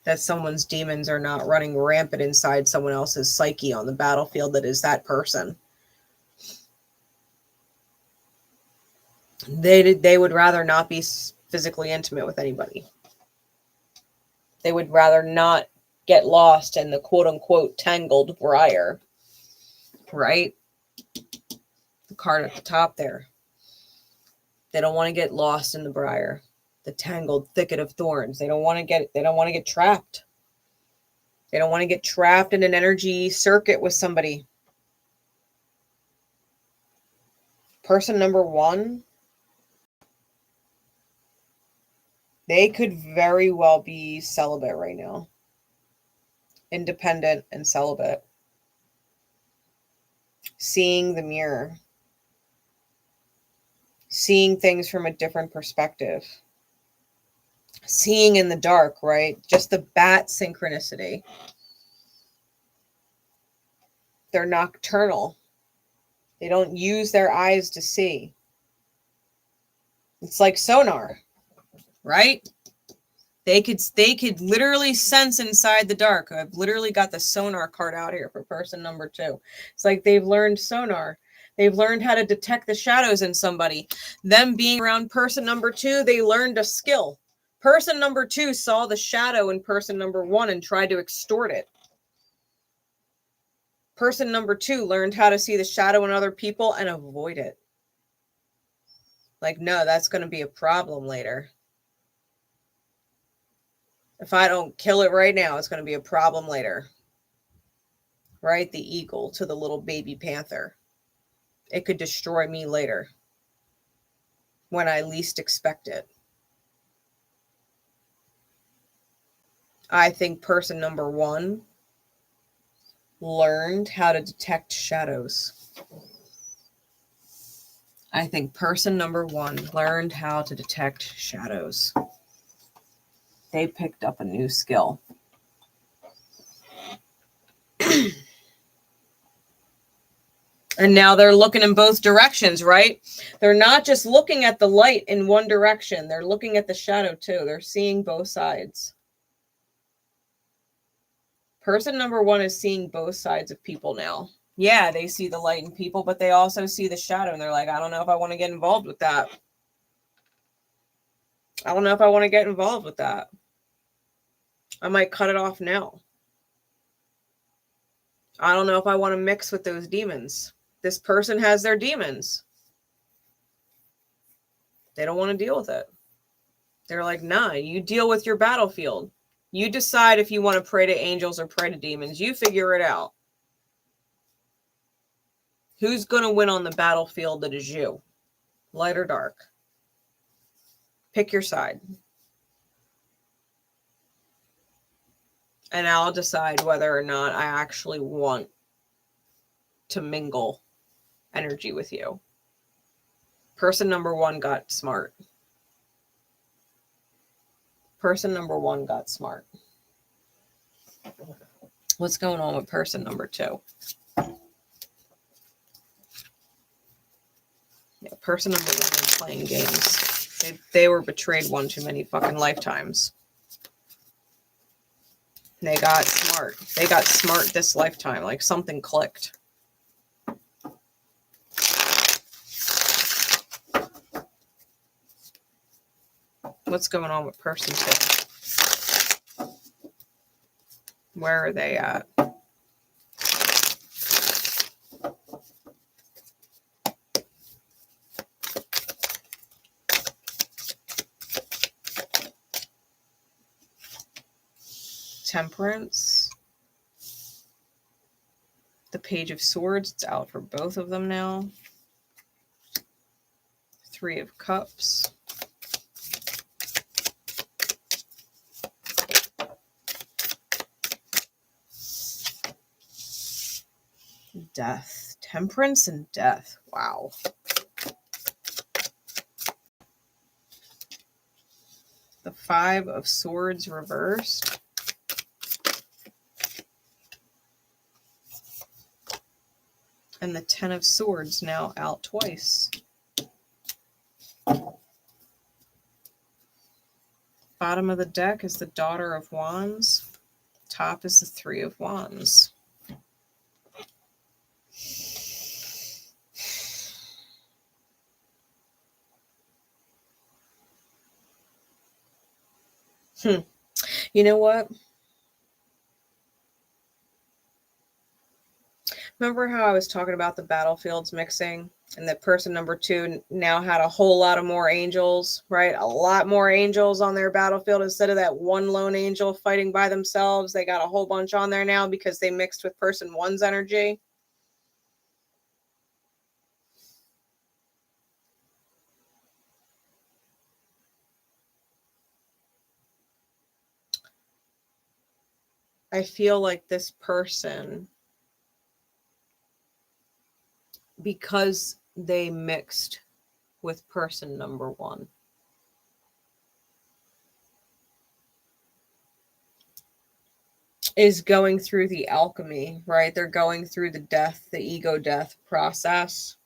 That someone's demons are not running rampant inside someone else's psyche on the battlefield that is that person. They would rather not be physically intimate with anybody. They would rather not get lost in the quote-unquote tangled briar, right? The card at the top there. They don't want to get lost in the briar, the tangled thicket of thorns. They don't want to get trapped. They don't want to get trapped in an energy circuit with somebody. Person number one, they could very well be celibate right now. Independent and celibate. Seeing the mirror. Seeing things from a different perspective. Seeing in the dark, right? Just the bat synchronicity. They're nocturnal. They don't use their eyes to see. It's like sonar, right? They could literally sense inside the dark. I've literally got the sonar card out here for person number two. It's like they've learned sonar. They've learned how to detect the shadows in somebody. Them being around person number two, they learned a skill. Person number two saw the shadow in person number one and tried to extort it. Person number two learned how to see the shadow in other people and avoid it. Like, no, that's going to be a problem later. If I don't kill it right now, it's going to be a problem later. Right? The eagle to the little baby panther. It could destroy me later. When I least expect it. I think person number one learned how to detect shadows. I think person number one learned how to detect shadows. They picked up a new skill. And now they're looking in both directions, right? They're not just looking at the light in one direction. They're looking at the shadow too. They're seeing both sides. Person number one is seeing both sides of people now. Yeah, they see the light in people, but they also see the shadow. And they're like, I don't know if I want to get involved with that. I don't know if I want to get involved with that. I might cut it off now. I don't know if I want to mix with those demons. This person has their demons. They don't want to deal with it. They're like, nah, you deal with your battlefield. You decide if you want to pray to angels or pray to demons. You figure it out. Who's going to win on the battlefield that is you? Light or dark? Pick your side. And I'll decide whether or not I actually want to mingle energy with you. Person number one got smart. Person number one got smart. What's going on with person number two? Yeah, person number one is playing games. They were betrayed one too many fucking lifetimes. They got smart. They got smart this lifetime. Like something clicked. What's going on with person two? Where are they at? Temperance. The Page of Swords. It's out for both of them now. Three of Cups. Death. Temperance and death. Wow. The Five of Swords reversed. And the Ten of Swords now out twice. Bottom of the deck is the Daughter of Wands. Top is the Three of Wands. You know what? Remember how I was talking about the battlefields mixing, and that person number 2 now had a whole lot of more angels, right? A lot more angels on their battlefield instead of that one lone angel fighting by themselves. They got a whole bunch on there now because they mixed with person 1's energy. I feel like this person, because they mixed with person number 1, is going through the alchemy, right? They're going through the death, the ego death process,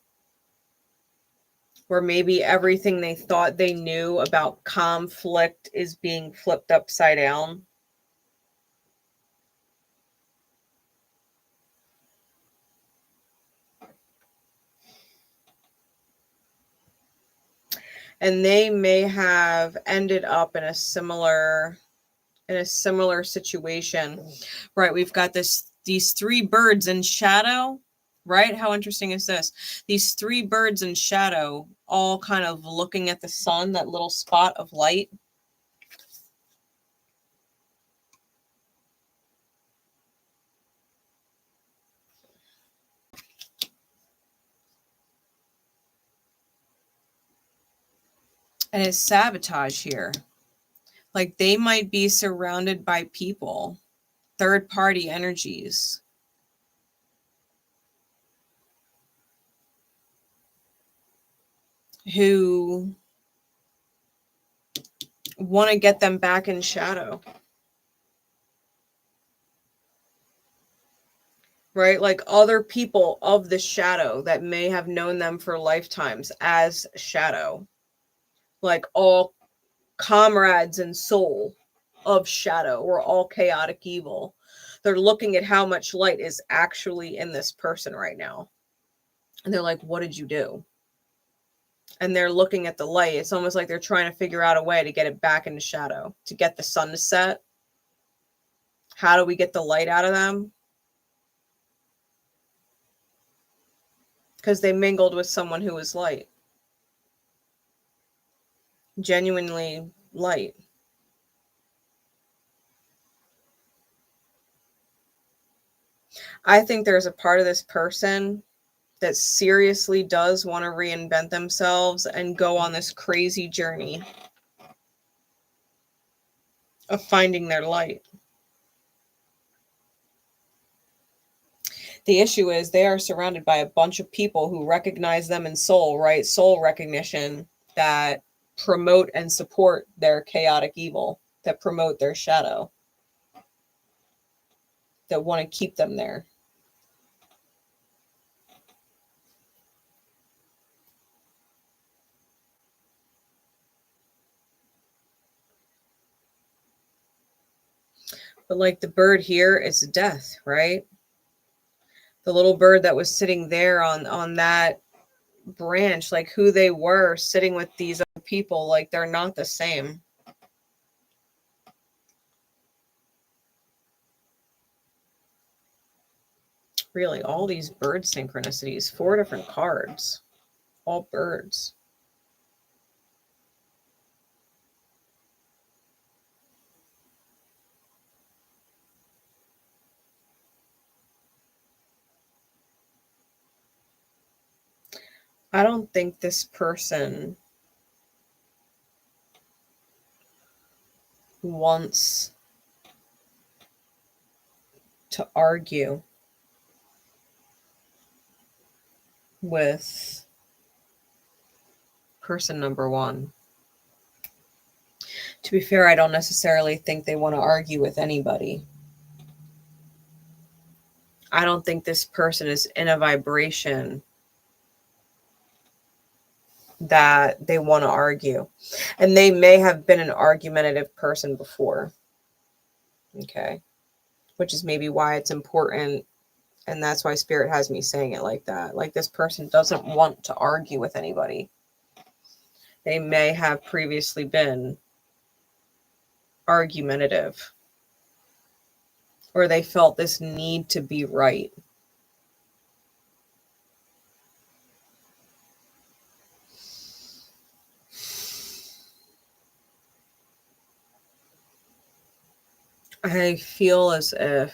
where maybe everything they thought they knew about conflict is being flipped upside down. And they may have ended up in a similar situation, right? We've got these 3 birds in shadow, right? How interesting is this? These 3 birds in shadow, all kind of looking at the sun, that little spot of light. And it's sabotage here. Like they might be surrounded by people, third-party energies, who want to get them back in shadow. Right? Like other people of the shadow that may have known them for lifetimes as shadow. Like all comrades and soul of shadow, or all chaotic evil. They're looking at how much light is actually in this person right now. And they're like, what did you do? And they're looking at the light. It's almost like they're trying to figure out a way to get it back into shadow, to get the sun to set. How do we get the light out of them? Because they mingled with someone who was light. Genuinely light. I think there's a part of this person that seriously does want to reinvent themselves and go on this crazy journey of finding their light. The issue is they are surrounded by a bunch of people who recognize them in soul, right? Soul recognition, that promote and support their chaotic evil, that promote their shadow, that want to keep them there. But like the bird here, it's death, right? The little bird that was sitting there on that branch, like who they were sitting with these other people, like they're not the same. Really, all these bird synchronicities, 4 different cards, all birds. I don't think this person wants to argue with person number one. To be fair, I don't necessarily think they want to argue with anybody. I don't think this person is in a vibration that they want to argue. And they may have been an argumentative person before. Okay. Which is maybe why it's important. And that's why Spirit has me saying it like that. Like, this person doesn't want to argue with anybody. They may have previously been argumentative, or they felt this need to be right. I feel as if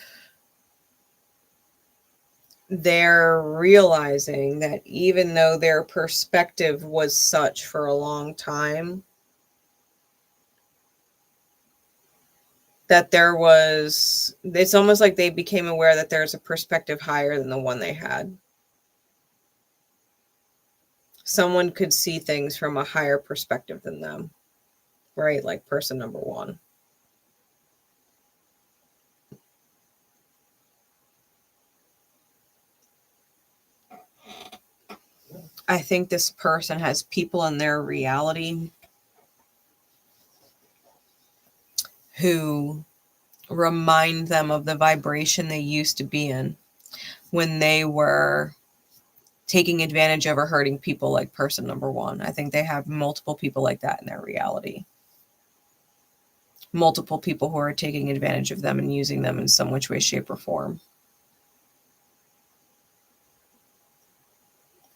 they're realizing that even though their perspective was such for a long time, that it's almost like they became aware that there's a perspective higher than the one they had. Someone could see things from a higher perspective than them, right? Like person number one. I think this person has people in their reality who remind them of the vibration they used to be in when they were taking advantage of or hurting people, like person number one. I think they have multiple people like that in their reality. Multiple people who are taking advantage of them and using them in some which way, shape, or form.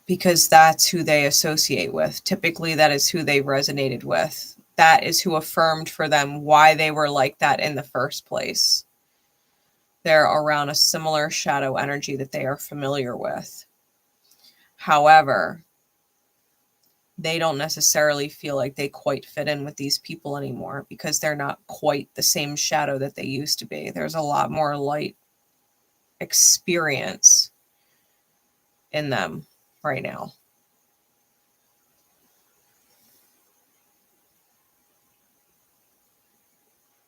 Because that's who they associate with. Typically, that is who they resonated with. That is who affirmed for them why they were like that in the first place. They're around a similar shadow energy that they are familiar with. However, they don't necessarily feel like they quite fit in with these people anymore because they're not quite the same shadow that they used to be. There's a lot more light experience in them right now.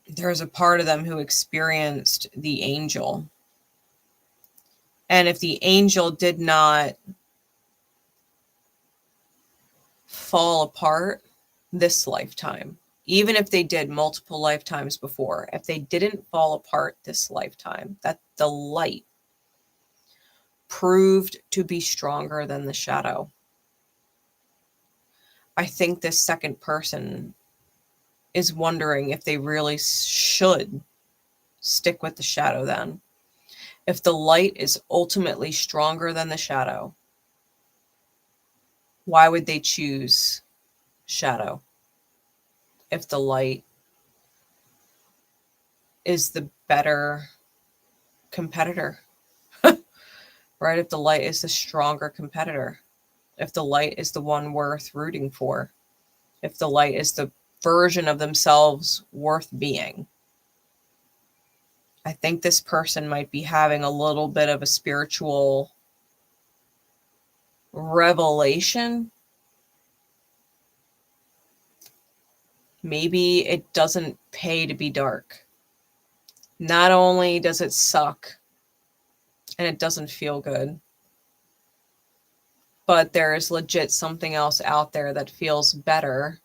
There's a part of them who experienced the angel. And if the angel did not fall apart this lifetime, even if they did multiple lifetimes before, if they didn't fall apart this lifetime, that the light proved to be stronger than the shadow. I think this second person is wondering if they really should stick with the shadow then. If the light is ultimately stronger than the shadow, why would they choose shadow? If the light is the better competitor, right? If the light is the stronger competitor, if the light is the one worth rooting for, if the light is the version of themselves worth being. I think this person might be having a little bit of a spiritual revelation. Maybe it doesn't pay to be dark. Not only does it suck and it doesn't feel good, but there is legit something else out there that feels better.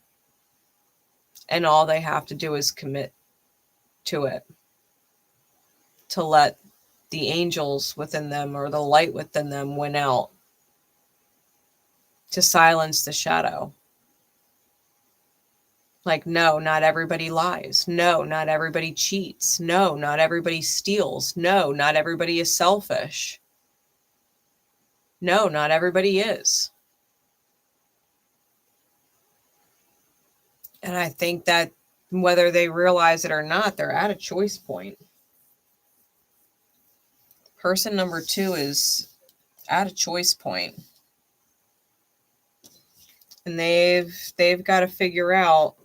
And all they have to do is commit to it. To let the angels within them or the light within them win out. To silence the shadow. Like, no, not everybody lies. No, not everybody cheats. No, not everybody steals. No, not everybody is selfish. No, not everybody is. And I think that whether they realize it or not, they're at a choice point. Person number two is at a choice point. And they've got to figure out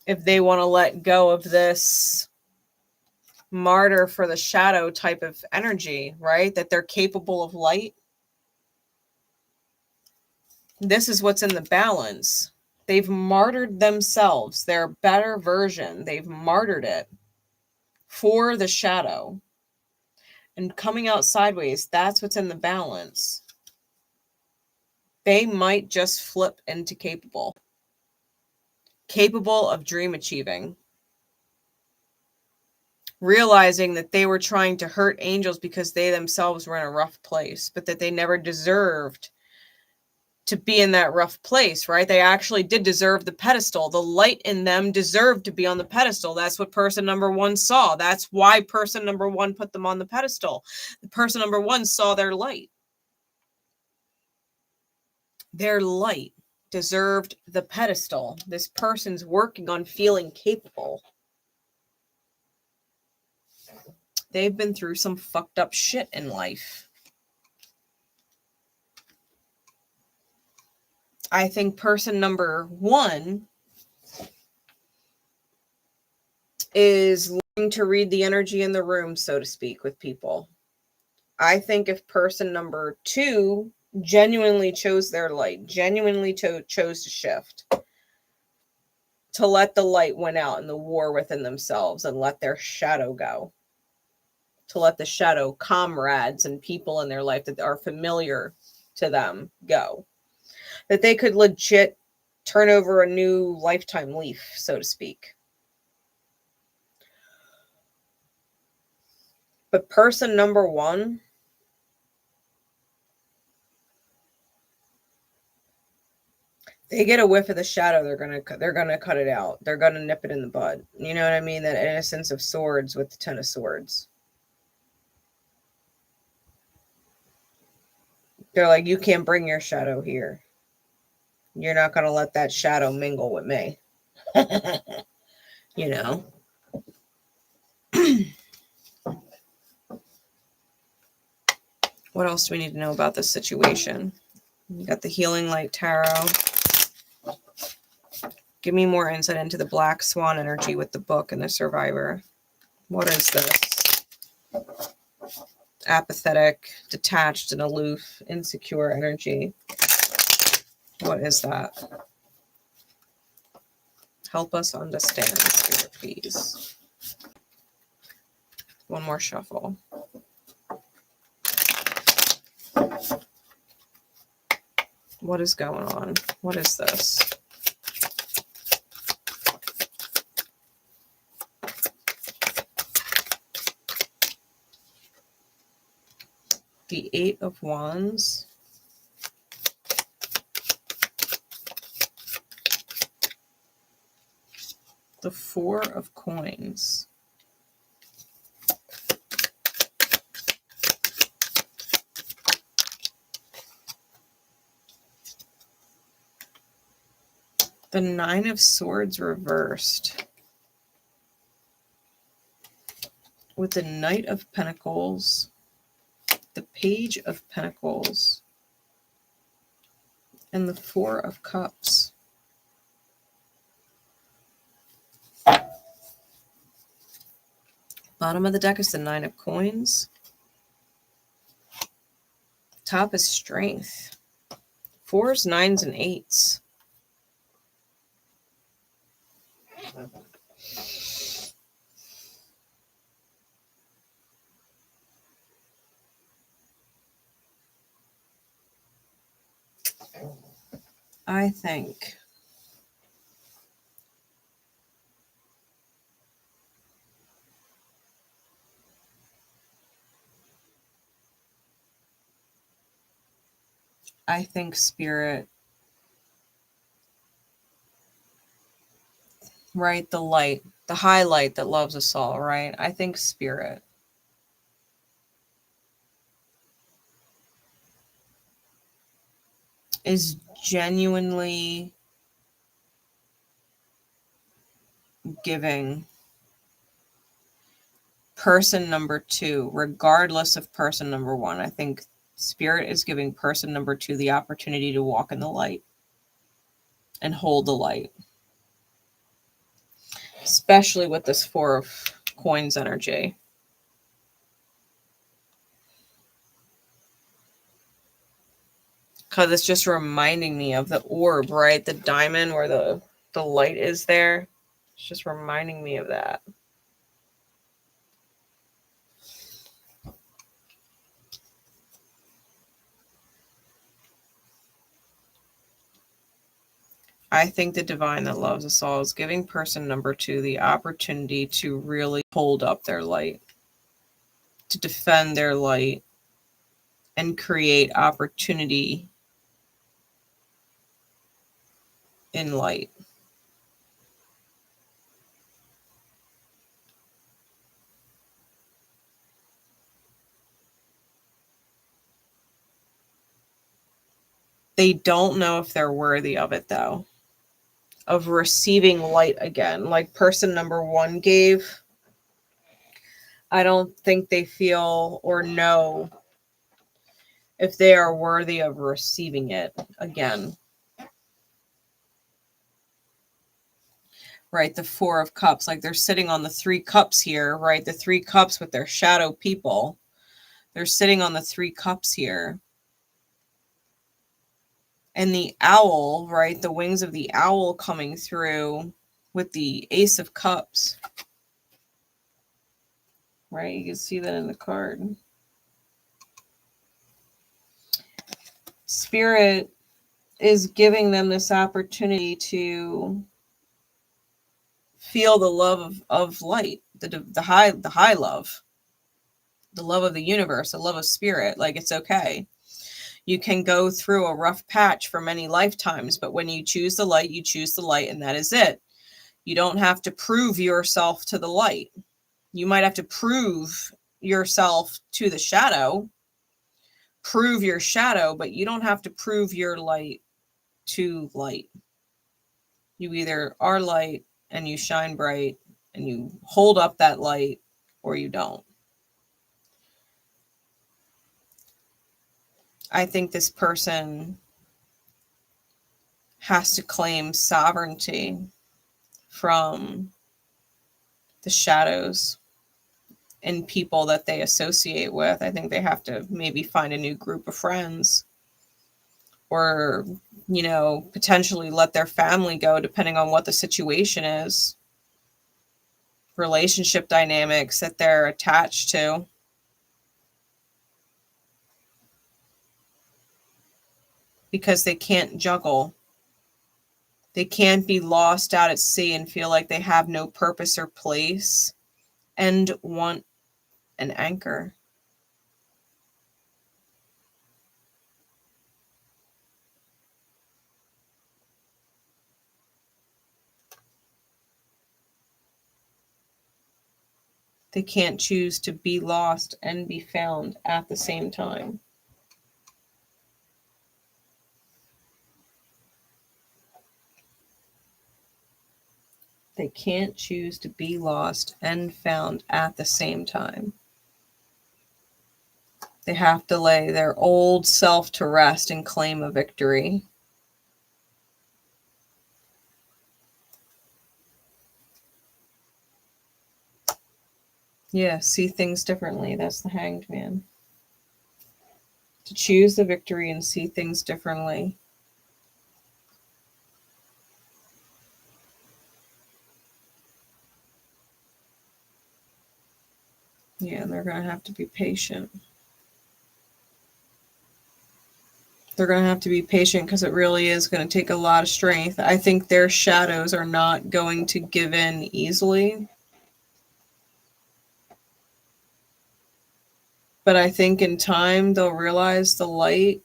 if they want to let go of this martyr for the shadow type of energy, right? That they're capable of light. This is what's in the balance. They've martyred themselves, their better version. They've martyred it for the shadow. And coming out sideways, that's what's in the balance. They might just flip into capable. Capable of dream achieving. Realizing that they were trying to hurt angels because they themselves were in a rough place, but that they never deserved to be in that rough place, right? They actually did deserve the pedestal. The light in them deserved to be on the pedestal. That's what person number one saw. That's why person number one put them on the pedestal. The person number one saw their light. Their light deserved the pedestal. This person's working on feeling capable. They've been through some fucked up shit in life. I think person number one is learning to read the energy in the room, so to speak, with people. I think if person number two genuinely chose their light, genuinely chose to shift, to let the light win out in the war within themselves and let their shadow go, to let the shadow comrades and people in their life that are familiar to them go, that they could legit turn over a new lifetime leaf, so to speak. But person number one, they get a whiff of the shadow, they're gonna cut it out. They're gonna nip it in the bud. You know what I mean? That innocence of swords with the 10 of swords. They're like, you can't bring your shadow here. You're not gonna let that shadow mingle with me. You know. What else do we need to know about this situation? You got the Healing Light Tarot. Give me more insight into the Black Swan energy with the book and the Survivor. What is this? Apathetic, detached, and aloof, insecure energy. What is that? Help us understand, Spirit, please. One more shuffle. What is going on? What is this? The 8 of Wands. The 4 of Coins. The 9 of Swords reversed. With the Knight of Pentacles, the Page of Pentacles, and the 4 of Cups. Bottom of the deck is the 9 of Coins. Top is Strength. 4s, 9s, and 8s. I think Spirit, right? The light, the highlight that loves us all, right? I think Spirit is genuinely giving person number 2, regardless of person number 1. I think Spirit is giving person number 2 the opportunity to walk in the light. and hold the light. Especially with this Four of Coins energy. Because it's just reminding me of the orb, right? The diamond where the light is there. It's just reminding me of that. I think the divine that loves us all is giving person number 2 the opportunity to really hold up their light, to defend their light, and create opportunity in light. They don't know if they're worthy of it, though, of receiving light again. Like person number 1 gave, I don't think they feel or know if they are worthy of receiving it again. Right, the Four of Cups, like they're sitting on the 3 cups here, right? The 3 cups with their shadow people. They're sitting on the 3 cups here. And the owl, right? The wings of the owl coming through with the Ace of Cups. Right, you can see that in the card. Spirit is giving them this opportunity to feel the love of light, the high love, the love of the universe, the love of spirit. Like, it's okay. You can go through a rough patch for many lifetimes, but when you choose the light, you choose the light, and that is it. You don't have to prove yourself to the light. You might have to prove yourself to the shadow, prove your shadow, but you don't have to prove your light to light. You either are light and you shine bright and you hold up that light, or you don't. I think this person has to claim sovereignty from the shadows and people that they associate with. I think they have to maybe find a new group of friends, or, you know, potentially let their family go, depending on what the situation is. Relationship dynamics that they're attached to. Because they can't juggle. They can't be lost out at sea and feel like they have no purpose or place and want an anchor. They can't choose to be lost and be found at the same time. They can't choose to be lost and found at the same time. They have to lay their old self to rest and claim a victory. Yeah, see things differently. That's the Hanged Man. To choose the victory and see things differently. Yeah, they're going to have to be patient. They're going to have to be patient because it really is going to take a lot of strength. I think their shadows are not going to give in easily. But I think in time they'll realize the light.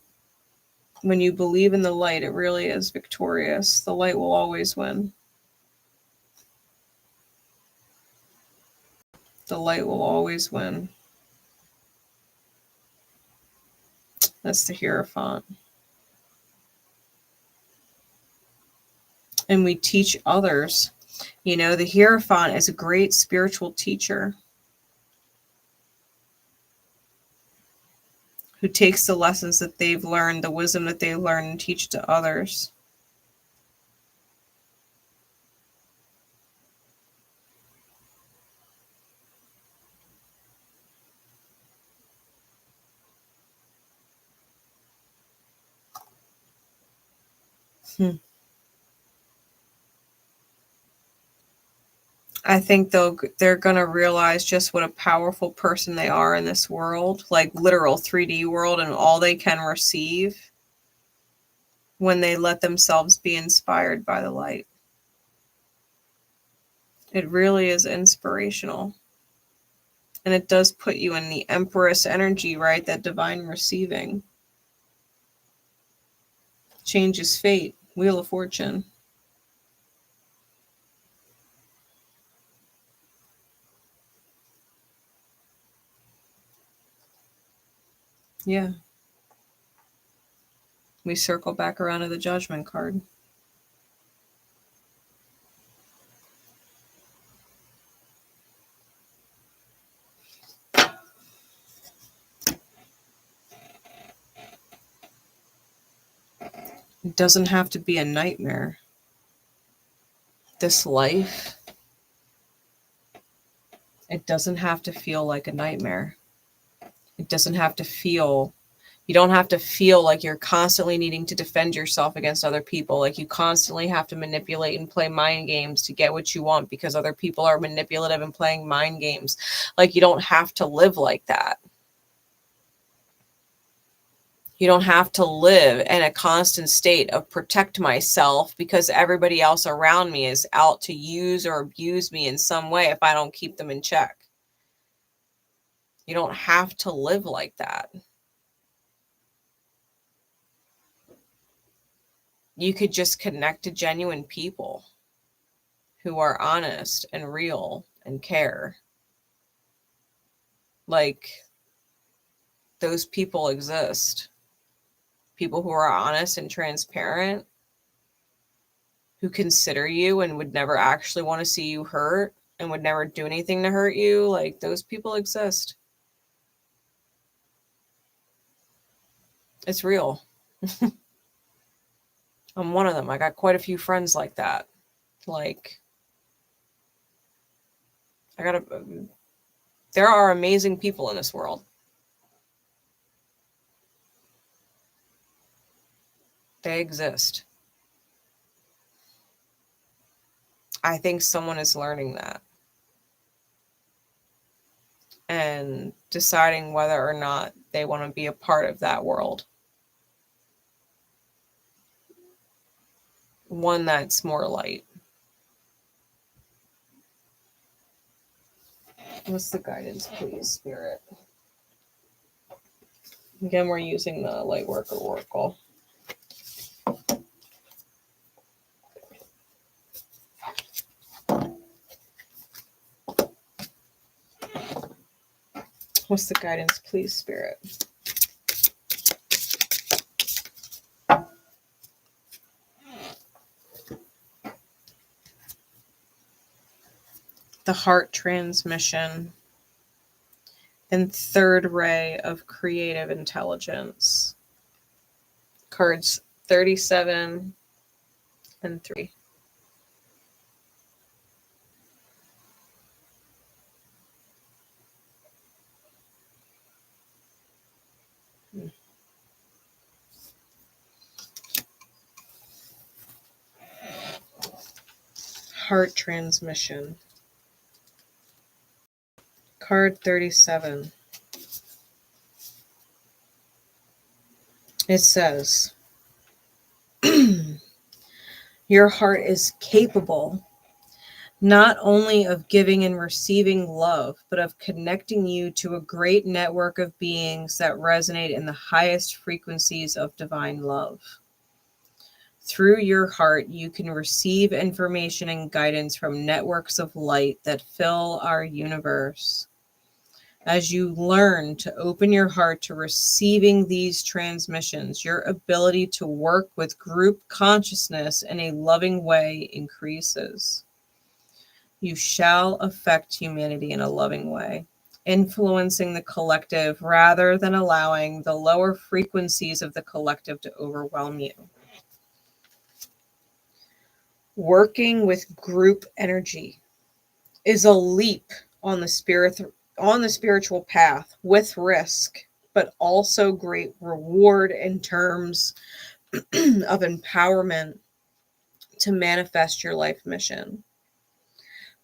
When you believe in the light, it really is victorious. The light will always win. The light will always win. That's the Hierophant. And we teach others. You know, the Hierophant is a great spiritual teacher who takes the lessons that they've learned, the wisdom that they learn, and teach to others. I think they're going to realize just what a powerful person they are in this world, like literal 3D world, and all they can receive when they let themselves be inspired by the light. It really is inspirational. And it does put you in the Empress energy, right? That divine receiving. Changes fate. Wheel of Fortune. Yeah. We circle back around to the Judgment card. It doesn't have to be a nightmare. This life, it doesn't have to feel like a nightmare. It doesn't have to feel, you don't have to feel like you're constantly needing to defend yourself against other people. Like you constantly have to manipulate and play mind games to get what you want because other people are manipulative and playing mind games. Like you don't have to live like that. You don't have to live in a constant state of protect myself because everybody else around me is out to use or abuse me in some way if I don't keep them in check. You don't have to live like that. You could just connect to genuine people who are honest and real and care. Like those people exist. People who are honest and transparent, who consider you and would never actually want to see you hurt and would never do anything to hurt you. Like those people exist. It's real. I'm one of them. I got quite a few friends like that. Like, there are amazing people in this world. They exist. I think someone is learning that and deciding whether or not they want to be a part of that world. One that's more light. What's the guidance, please, Spirit? Again, we're using the Lightworker Oracle. What's the guidance, please, Spirit? The heart transmission and third ray of creative intelligence. Cards 37 and 3. Heart transmission. Card 37. It says, your heart is capable not only of giving and receiving love, but of connecting you to a great network of beings that resonate in the highest frequencies of divine love. Through your heart, you can receive information and guidance from networks of light that fill our universe. As you learn to open your heart to receiving these transmissions, your ability to work with group consciousness in a loving way increases. You shall affect humanity in a loving way, influencing the collective rather than allowing the lower frequencies of the collective to overwhelm you. Working with group energy is a leap on the spiritual path with risk, but also great reward in terms of empowerment to manifest your life mission.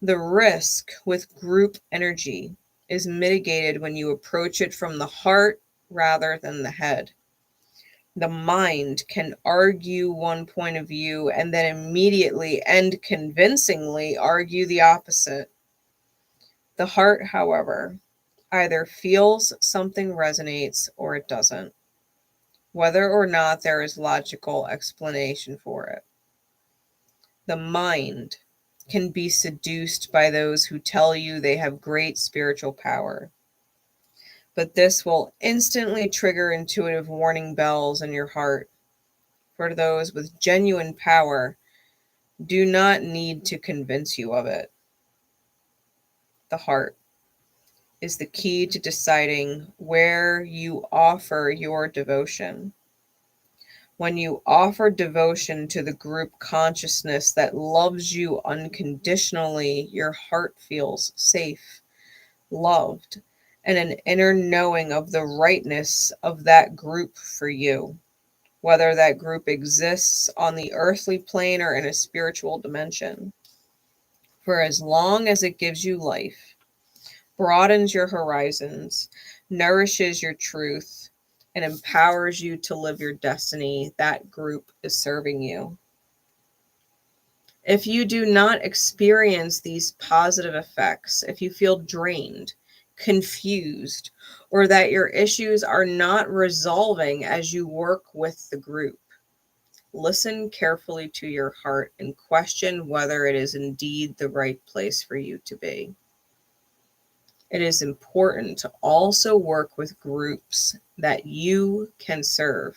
The risk with group energy is mitigated when you approach it from the heart rather than the head. The mind can argue one point of view and then immediately and convincingly argue the opposite. The heart, however, either feels something resonates or it doesn't, whether or not there is logical explanation for it. The mind can be seduced by those who tell you they have great spiritual power, but this will instantly trigger intuitive warning bells in your heart. For those with genuine power do not need to convince you of it. The heart is the key to deciding where you offer your devotion. When you offer devotion to the group consciousness that loves you unconditionally, your heart feels safe, loved, and an inner knowing of the rightness of that group for you, whether that group exists on the earthly plane or in a spiritual dimension. For as long as it gives you life, broadens your horizons, nourishes your truth, and empowers you to live your destiny, that group is serving you. If you do not experience these positive effects, if you feel drained, confused, or that your issues are not resolving as you work with the group, listen carefully to your heart and question whether it is indeed the right place for you to be. It is important to also work with groups that you can serve.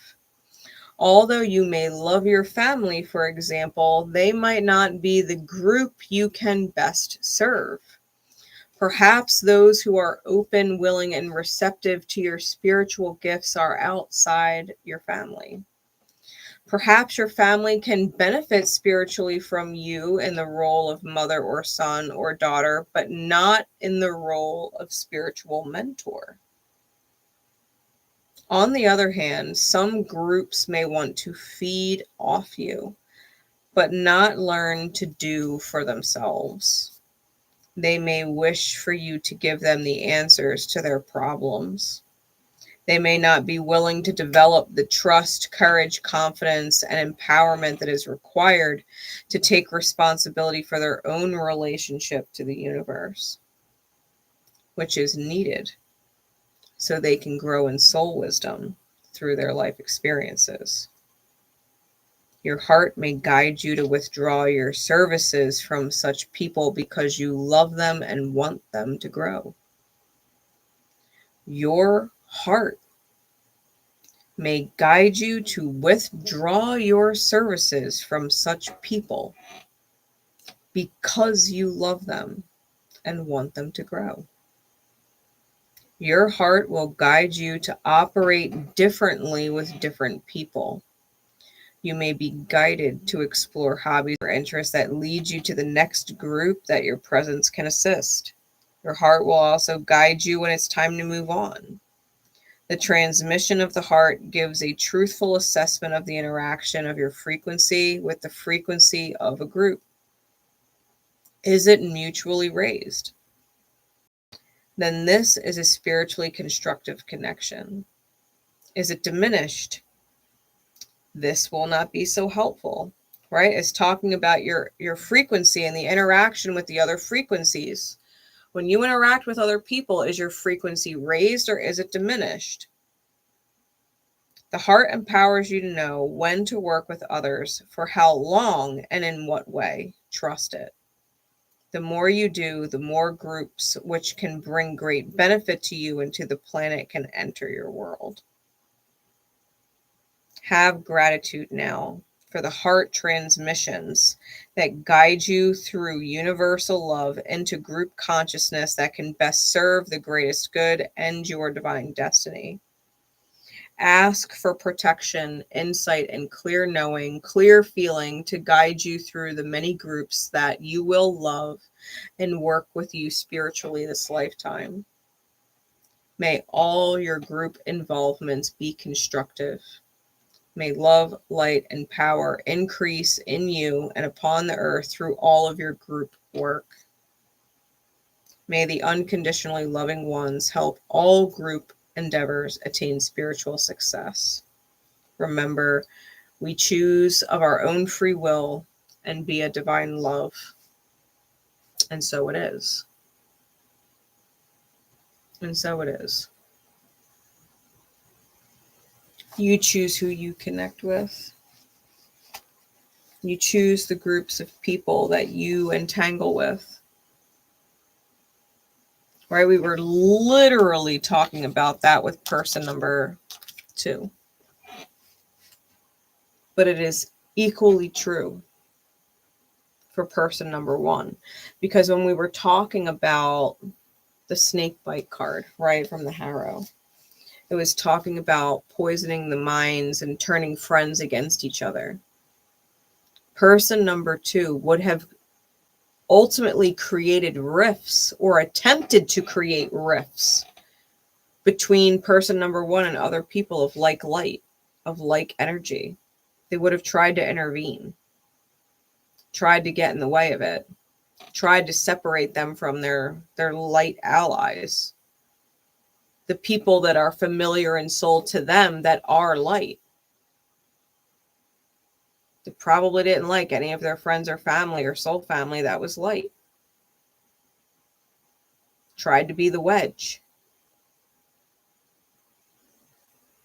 Although you may love your family, for example, they might not be the group you can best serve. Perhaps those who are open, willing, and receptive to your spiritual gifts are outside your family. Perhaps your family can benefit spiritually from you in the role of mother or son or daughter, but not in the role of spiritual mentor. On the other hand, some groups may want to feed off you, but not learn to do for themselves. They may wish for you to give them the answers to their problems. They may not be willing to develop the trust, courage, confidence, and empowerment that is required to take responsibility for their own relationship to the universe, which is needed so they can grow in soul wisdom through their life experiences. Your heart may guide you to withdraw your services from such people because you love them and want them to grow. Your heart may guide you to withdraw your services from such people because you love them and want them to grow. Your heart will guide you to operate differently with different people. You may be guided to explore hobbies or interests that lead you to the next group that your presence can assist. Your heart will also guide you when it's time to move on. The transmission of the heart gives a truthful assessment of the interaction of your frequency with the frequency of a group. Is it mutually raised? Then this is a spiritually constructive connection. Is it diminished? This will not be so helpful, right? It's talking about your frequency and the interaction with the other frequencies. When you interact with other people, is your frequency raised or is it diminished? The heart empowers you to know when to work with others, for how long, and in what way. Trust it. The more you do, the more groups which can bring great benefit to you and to the planet can enter your world. Have gratitude now for the heart transmissions that guide you through universal love into group consciousness that can best serve the greatest good and your divine destiny. Ask for protection, insight, and clear knowing, clear feeling to guide you through the many groups that you will love and work with you spiritually this lifetime. May all your group involvements be constructive. May love, light, and power increase in you and upon the earth through all of your group work. May the unconditionally loving ones help all group endeavors attain spiritual success. Remember, we choose of our own free will and be a divine love. And so it is. And so it is. You choose who you connect with. You choose the groups of people that you entangle with. Right? We were literally talking about that with person number 2. But it is equally true for person number 1. Because when we were talking about the snake bite card, right, from the Harrow, it was talking about poisoning the minds and turning friends against each other. Person number 2 would have ultimately created rifts or attempted to create rifts between person number 1 and other people of like light, of like energy. They would have tried to intervene, tried to get in the way of it, tried to separate them from their light allies, the people that are familiar in soul to them that are light. They probably didn't like any of their friends or family or soul family that was light. Tried to be the wedge.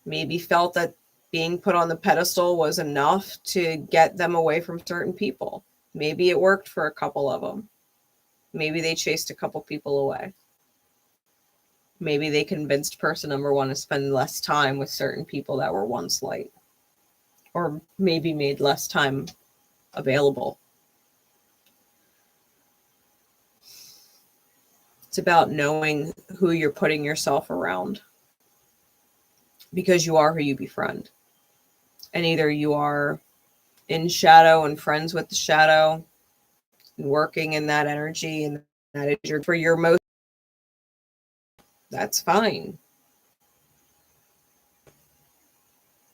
Maybe felt that being put on the pedestal was enough to get them away from certain people. Maybe it worked for a couple of them. Maybe they chased a couple people away. Maybe they convinced person number 1 to spend less time with certain people that were once light. Or maybe made less time available. It's about knowing who you're putting yourself around. Because you are who you befriend. And either you are in shadow and friends with the shadow and working in that energy, and that is for your most, that's fine.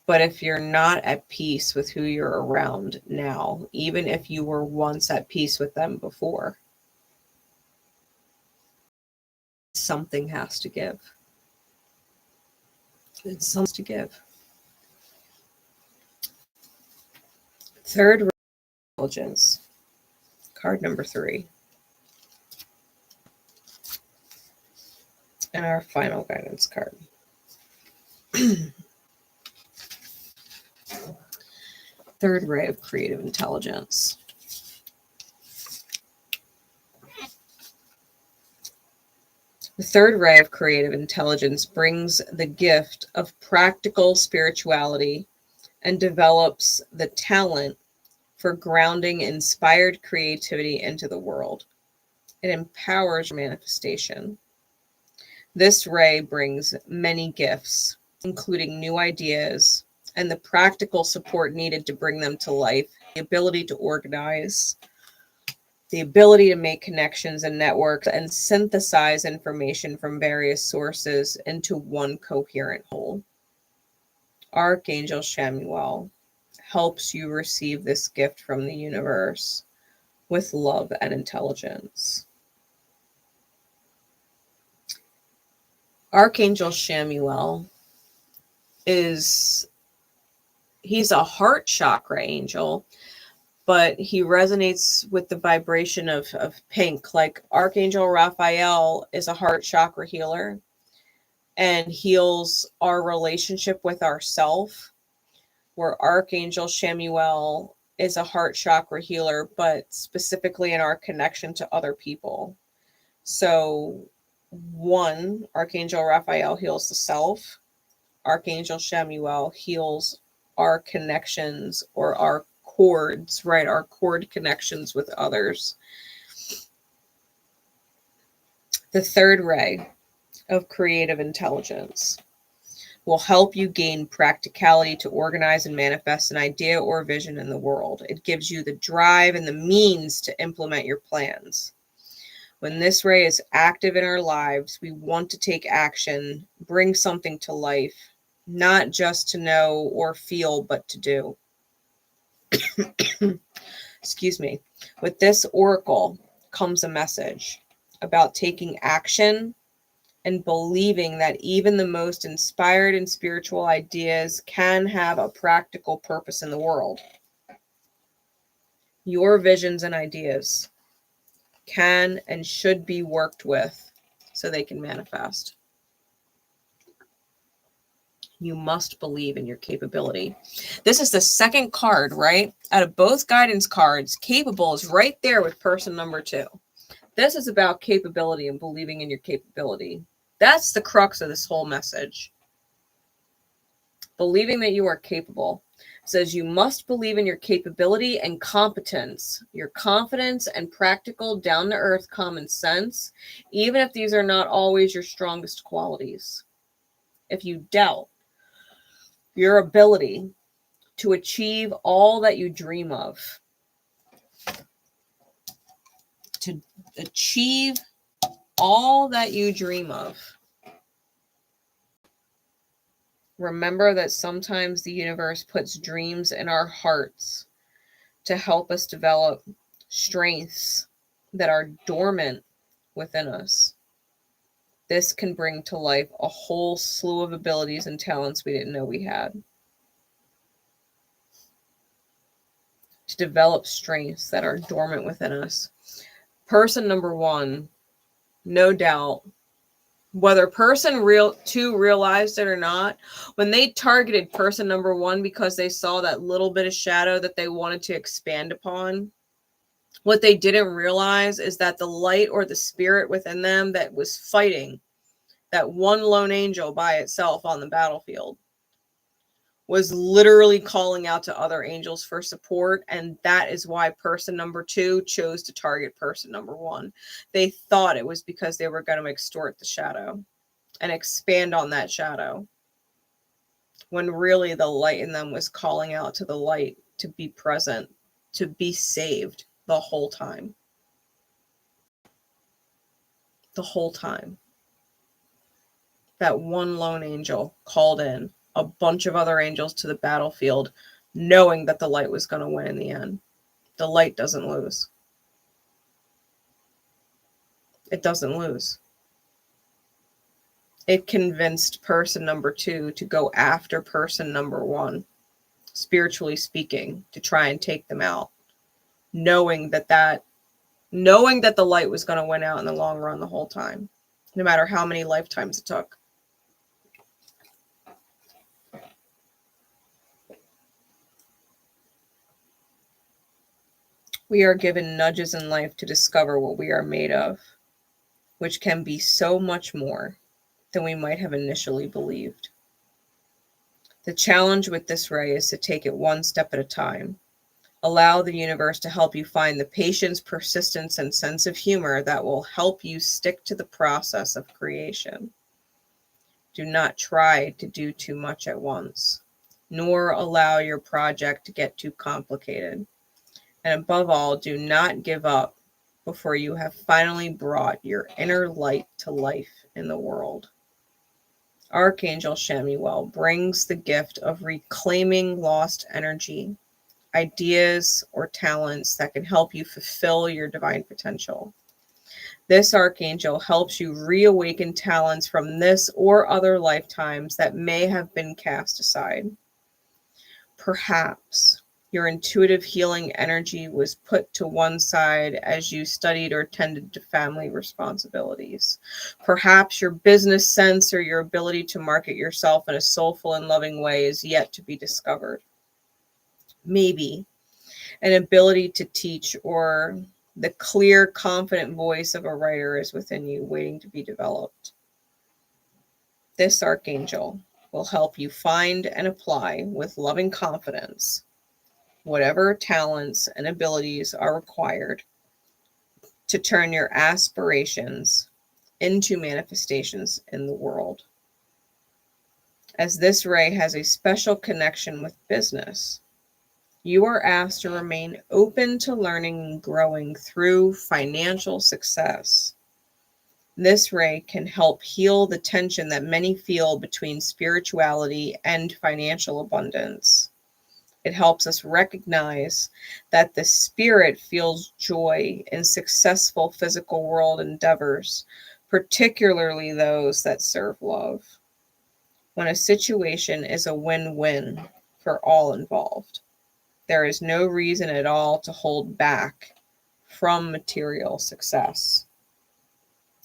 But if you're not at peace with who you're around now, even if you were once at peace with them before, something has to give. It's something to give. Third, intelligence. Card number 3. And our final guidance card. Third ray of creative intelligence. The third ray of creative intelligence brings the gift of practical spirituality and develops the talent for grounding inspired creativity into the world. It empowers manifestation. This ray brings many gifts, including new ideas and the practical support needed to bring them to life, the ability to organize, the ability to make connections and networks and synthesize information from various sources into one coherent whole. Archangel Chamuel helps you receive this gift from the universe with love and intelligence. Archangel Chamuel he's a heart chakra angel, but he resonates with the vibration of pink. Like Archangel Raphael is a heart chakra healer and heals our relationship with ourself, where Archangel Chamuel is a heart chakra healer, but specifically in our connection to other people. So one, Archangel Raphael heals the self. Archangel Chamuel heals our connections or our cords, right? Our cord connections with others. The third ray of creative intelligence will help you gain practicality to organize and manifest an idea or vision in the world. It gives you the drive and the means to implement your plans. When this ray is active in our lives, we want to take action, bring something to life, not just to know or feel, but to do. Excuse me. With this oracle comes a message about taking action and believing that even the most inspired and spiritual ideas can have a practical purpose in the world. Your visions and ideas can and should be worked with so they can manifest. You must believe in your capability. This is the second card, right? Out of both guidance cards, capable is right there with person number 2. This is about capability and believing in your capability. That's the crux of this whole message. Believing that you are capable. It says you must believe in your capability and competence, your confidence and practical, down-to-earth common sense, even if these are not always your strongest qualities. If you doubt your ability to achieve all that you dream of, to achieve all that you dream of, remember that sometimes the universe puts dreams in our hearts to help us develop strengths that are dormant within us. This can bring to life a whole slew of abilities and talents we didn't know we had. To develop strengths that are dormant within us. Person number 1, no doubt, whether person 2 realized it or not, when they targeted person number 1 because they saw that little bit of shadow that they wanted to expand upon, what they didn't realize is that the light or the spirit within them that was fighting that one lone angel by itself on the battlefield was literally calling out to other angels for support. And that is why person number 2 chose to target person number 1. They thought it was because they were going to extort the shadow and expand on that shadow, when really the light in them was calling out to the light to be present, to be saved the whole time. The whole time. That one lone angel called in a bunch of other angels to the battlefield, knowing that the light was going to win in the end. The light doesn't lose. It doesn't lose. It convinced person number 2 to go after person number 1, spiritually speaking, to try and take them out, knowing that the light was going to win out in the long run the whole time, no matter how many lifetimes it took. We are given nudges in life to discover what we are made of, which can be so much more than we might have initially believed. The challenge with this ray is to take it one step at a time. Allow the universe to help you find the patience, persistence, and sense of humor that will help you stick to the process of creation. Do not try to do too much at once, nor allow your project to get too complicated. And above all, do not give up before you have finally brought your inner light to life in the world. Archangel Chamuel brings the gift of reclaiming lost energy, ideas, or talents that can help you fulfill your divine potential. This archangel helps you reawaken talents from this or other lifetimes that may have been cast aside. Perhaps your intuitive healing energy was put to one side as you studied or tended to family responsibilities. Perhaps your business sense or your ability to market yourself in a soulful and loving way is yet to be discovered. Maybe an ability to teach or the clear, confident voice of a writer is within you, waiting to be developed. This archangel will help you find and apply with loving confidence whatever talents and abilities are required to turn your aspirations into manifestations in the world. As this ray has a special connection with business, you are asked to remain open to learning and growing through financial success. This ray can help heal the tension that many feel between spirituality and financial abundance. It helps us recognize that the spirit feels joy in successful physical world endeavors, particularly those that serve love. When a situation is a win-win for all involved, there is no reason at all to hold back from material success.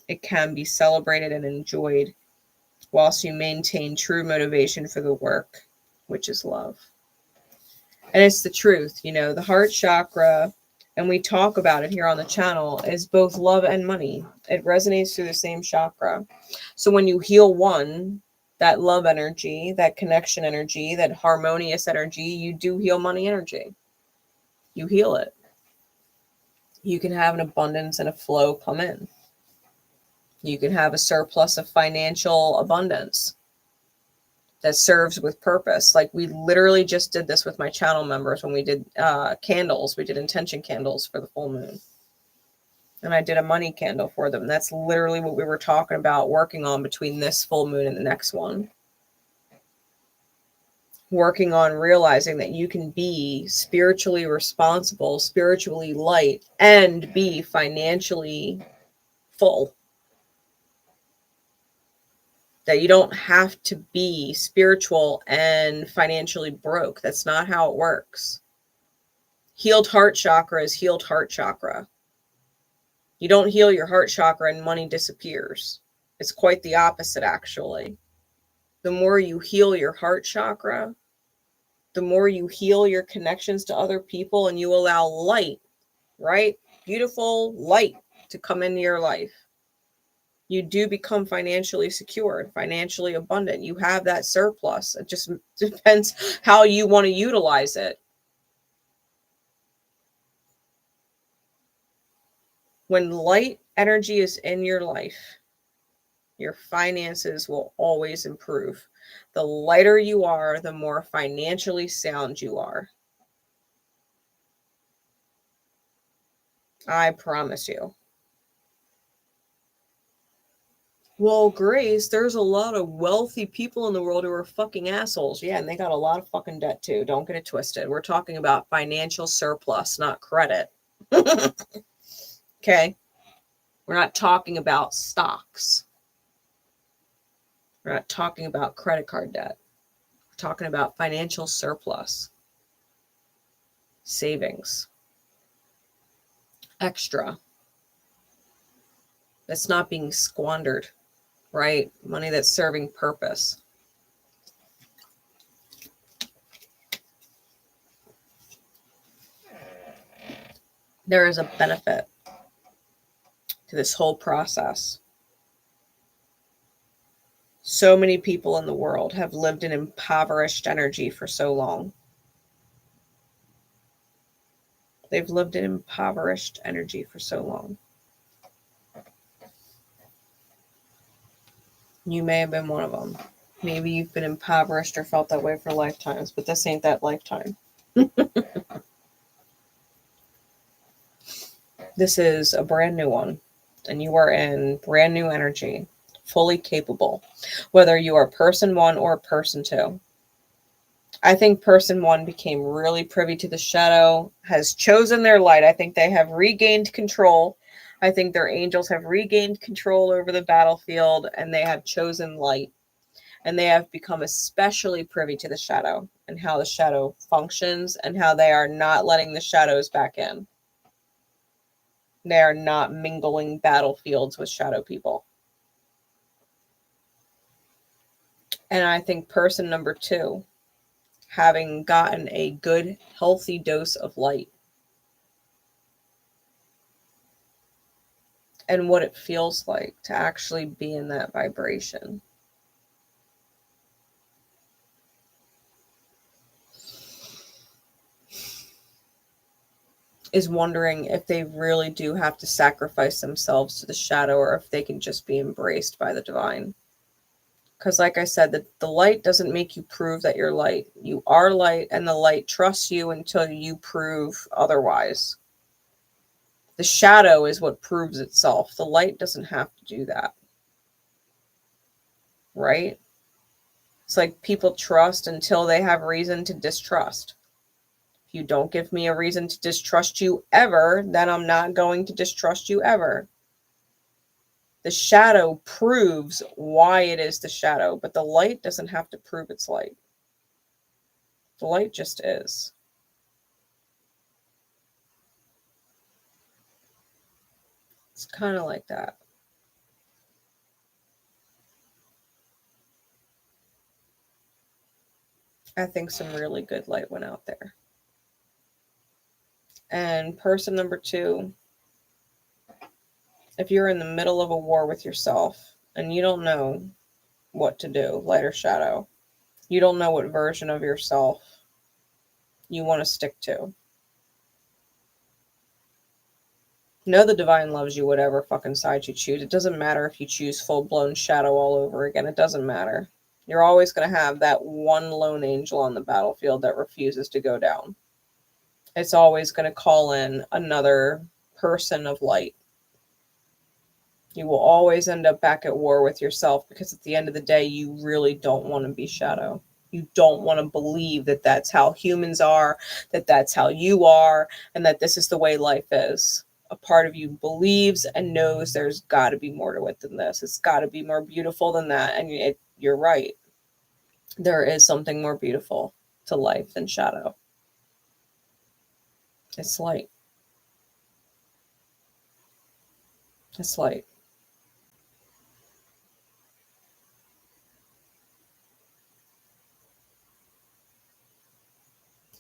It can be celebrated and enjoyed whilst you maintain true motivation for the work, which is love. And it's the truth, you know, the heart chakra, and we talk about it here on the channel, is both love and money. It resonates through the same chakra. So when you heal one, that love energy, that connection energy, that harmonious energy, you do heal money energy. You heal it. You can have an abundance and a flow come in. You can have a surplus of financial abundance that serves with purpose. Like we literally just did this with my channel members when we did candles. We did intention candles for the full moon. And I did a money candle for them. That's literally what we were talking about working on between this full moon and the next one. Working on realizing that you can be spiritually responsible, spiritually light, and be financially full. That you don't have to be spiritual and financially broke. That's not how it works. Healed heart chakra is healed heart chakra. You don't heal your heart chakra and money disappears. It's quite the opposite, actually. The more you heal your heart chakra, the more you heal your connections to other people and you allow light, right? Beautiful light to come into your life. You do become financially secure and financially abundant. You have that surplus. It just depends how you want to utilize it. When light energy is in your life, your finances will always improve. The lighter you are, the more financially sound you are. I promise you. Well, Grace, there's a lot of wealthy people in the world who are fucking assholes. Yeah, and they got a lot of fucking debt too. Don't get it twisted. We're talking about financial surplus, not credit. Okay? We're not talking about stocks. We're not talking about credit card debt. We're talking about financial surplus. Savings. Extra. That's not being squandered. Right? Money that's serving purpose. There is a benefit to this whole process. So many people in the world have lived in impoverished energy for so long. They've lived in impoverished energy for so long. You may have been one of them. Maybe you've been impoverished or felt that way for lifetimes, but this ain't that lifetime. This is a brand new one, and you are in brand new energy, fully capable, whether you are person one or person two. I think person one became really privy to the shadow, has chosen their light. I think they have regained control. I think their angels have regained control over the battlefield, and they have chosen light. And they have become especially privy to the shadow and how the shadow functions and how they are not letting the shadows back in. They are not mingling battlefields with shadow people. And I think person number two, having gotten a good, healthy dose of light and what it feels like to actually be in that vibration. Is wondering if they really do have to sacrifice themselves to the shadow or if they can just be embraced by the divine. Because like I said, the light doesn't make you prove that you're light. You are light and the light trusts you until you prove otherwise. The shadow is what proves itself. The light doesn't have to do that. Right? It's like people trust until they have reason to distrust. If you don't give me a reason to distrust you ever, then I'm not going to distrust you ever. The shadow proves why it is the shadow, but the light doesn't have to prove its light. The light just is. It's kind of like that. I think some really good light went out there. And person number 2, if you're in the middle of a war with yourself and you don't know what to do, light or shadow, you don't know what version of yourself you want to stick to. Know the divine loves you, whatever fucking side you choose. It doesn't matter if you choose full-blown shadow all over again. It doesn't matter. You're always going to have that one lone angel on the battlefield that refuses to go down. It's always going to call in another person of light. You will always end up back at war with yourself because at the end of the day, you really don't want to be shadow. You don't want to believe that that's how humans are, that that's how you are, and that this is the way life is. A part of you believes and knows there's got to be more to it than this. It's got to be more beautiful than that. And you're right. There is something more beautiful to life than shadow. It's light. It's light.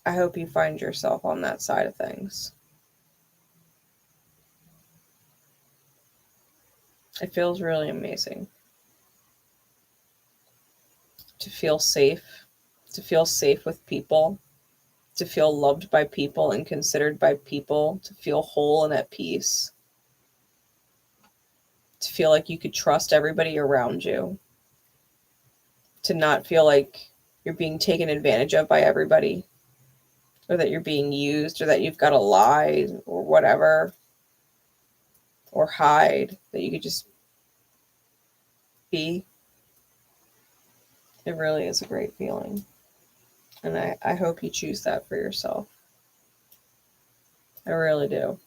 I hope you find yourself on that side of things. It feels really amazing to feel safe with people, to feel loved by people and considered by people, to feel whole and at peace, to feel like you could trust everybody around you, to not feel like you're being taken advantage of by everybody, or that you're being used, or that you've got to lie or whatever, or hide, that you could just be. It really is a great feeling. And I hope you choose that for yourself. I really do.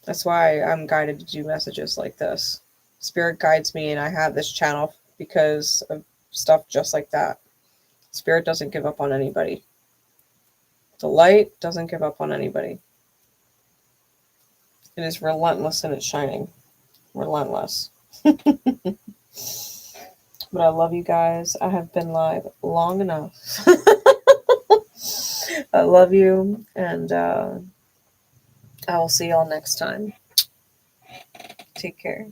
That's why I'm guided to do messages like this. Spirit guides me, and I have this channel because of stuff just like that. Spirit doesn't give up on anybody. The light doesn't give up on anybody. It is relentless in its shining. Relentless. But I love you guys. I have been live long enough. I love you, and I will see y'all next time. Take care.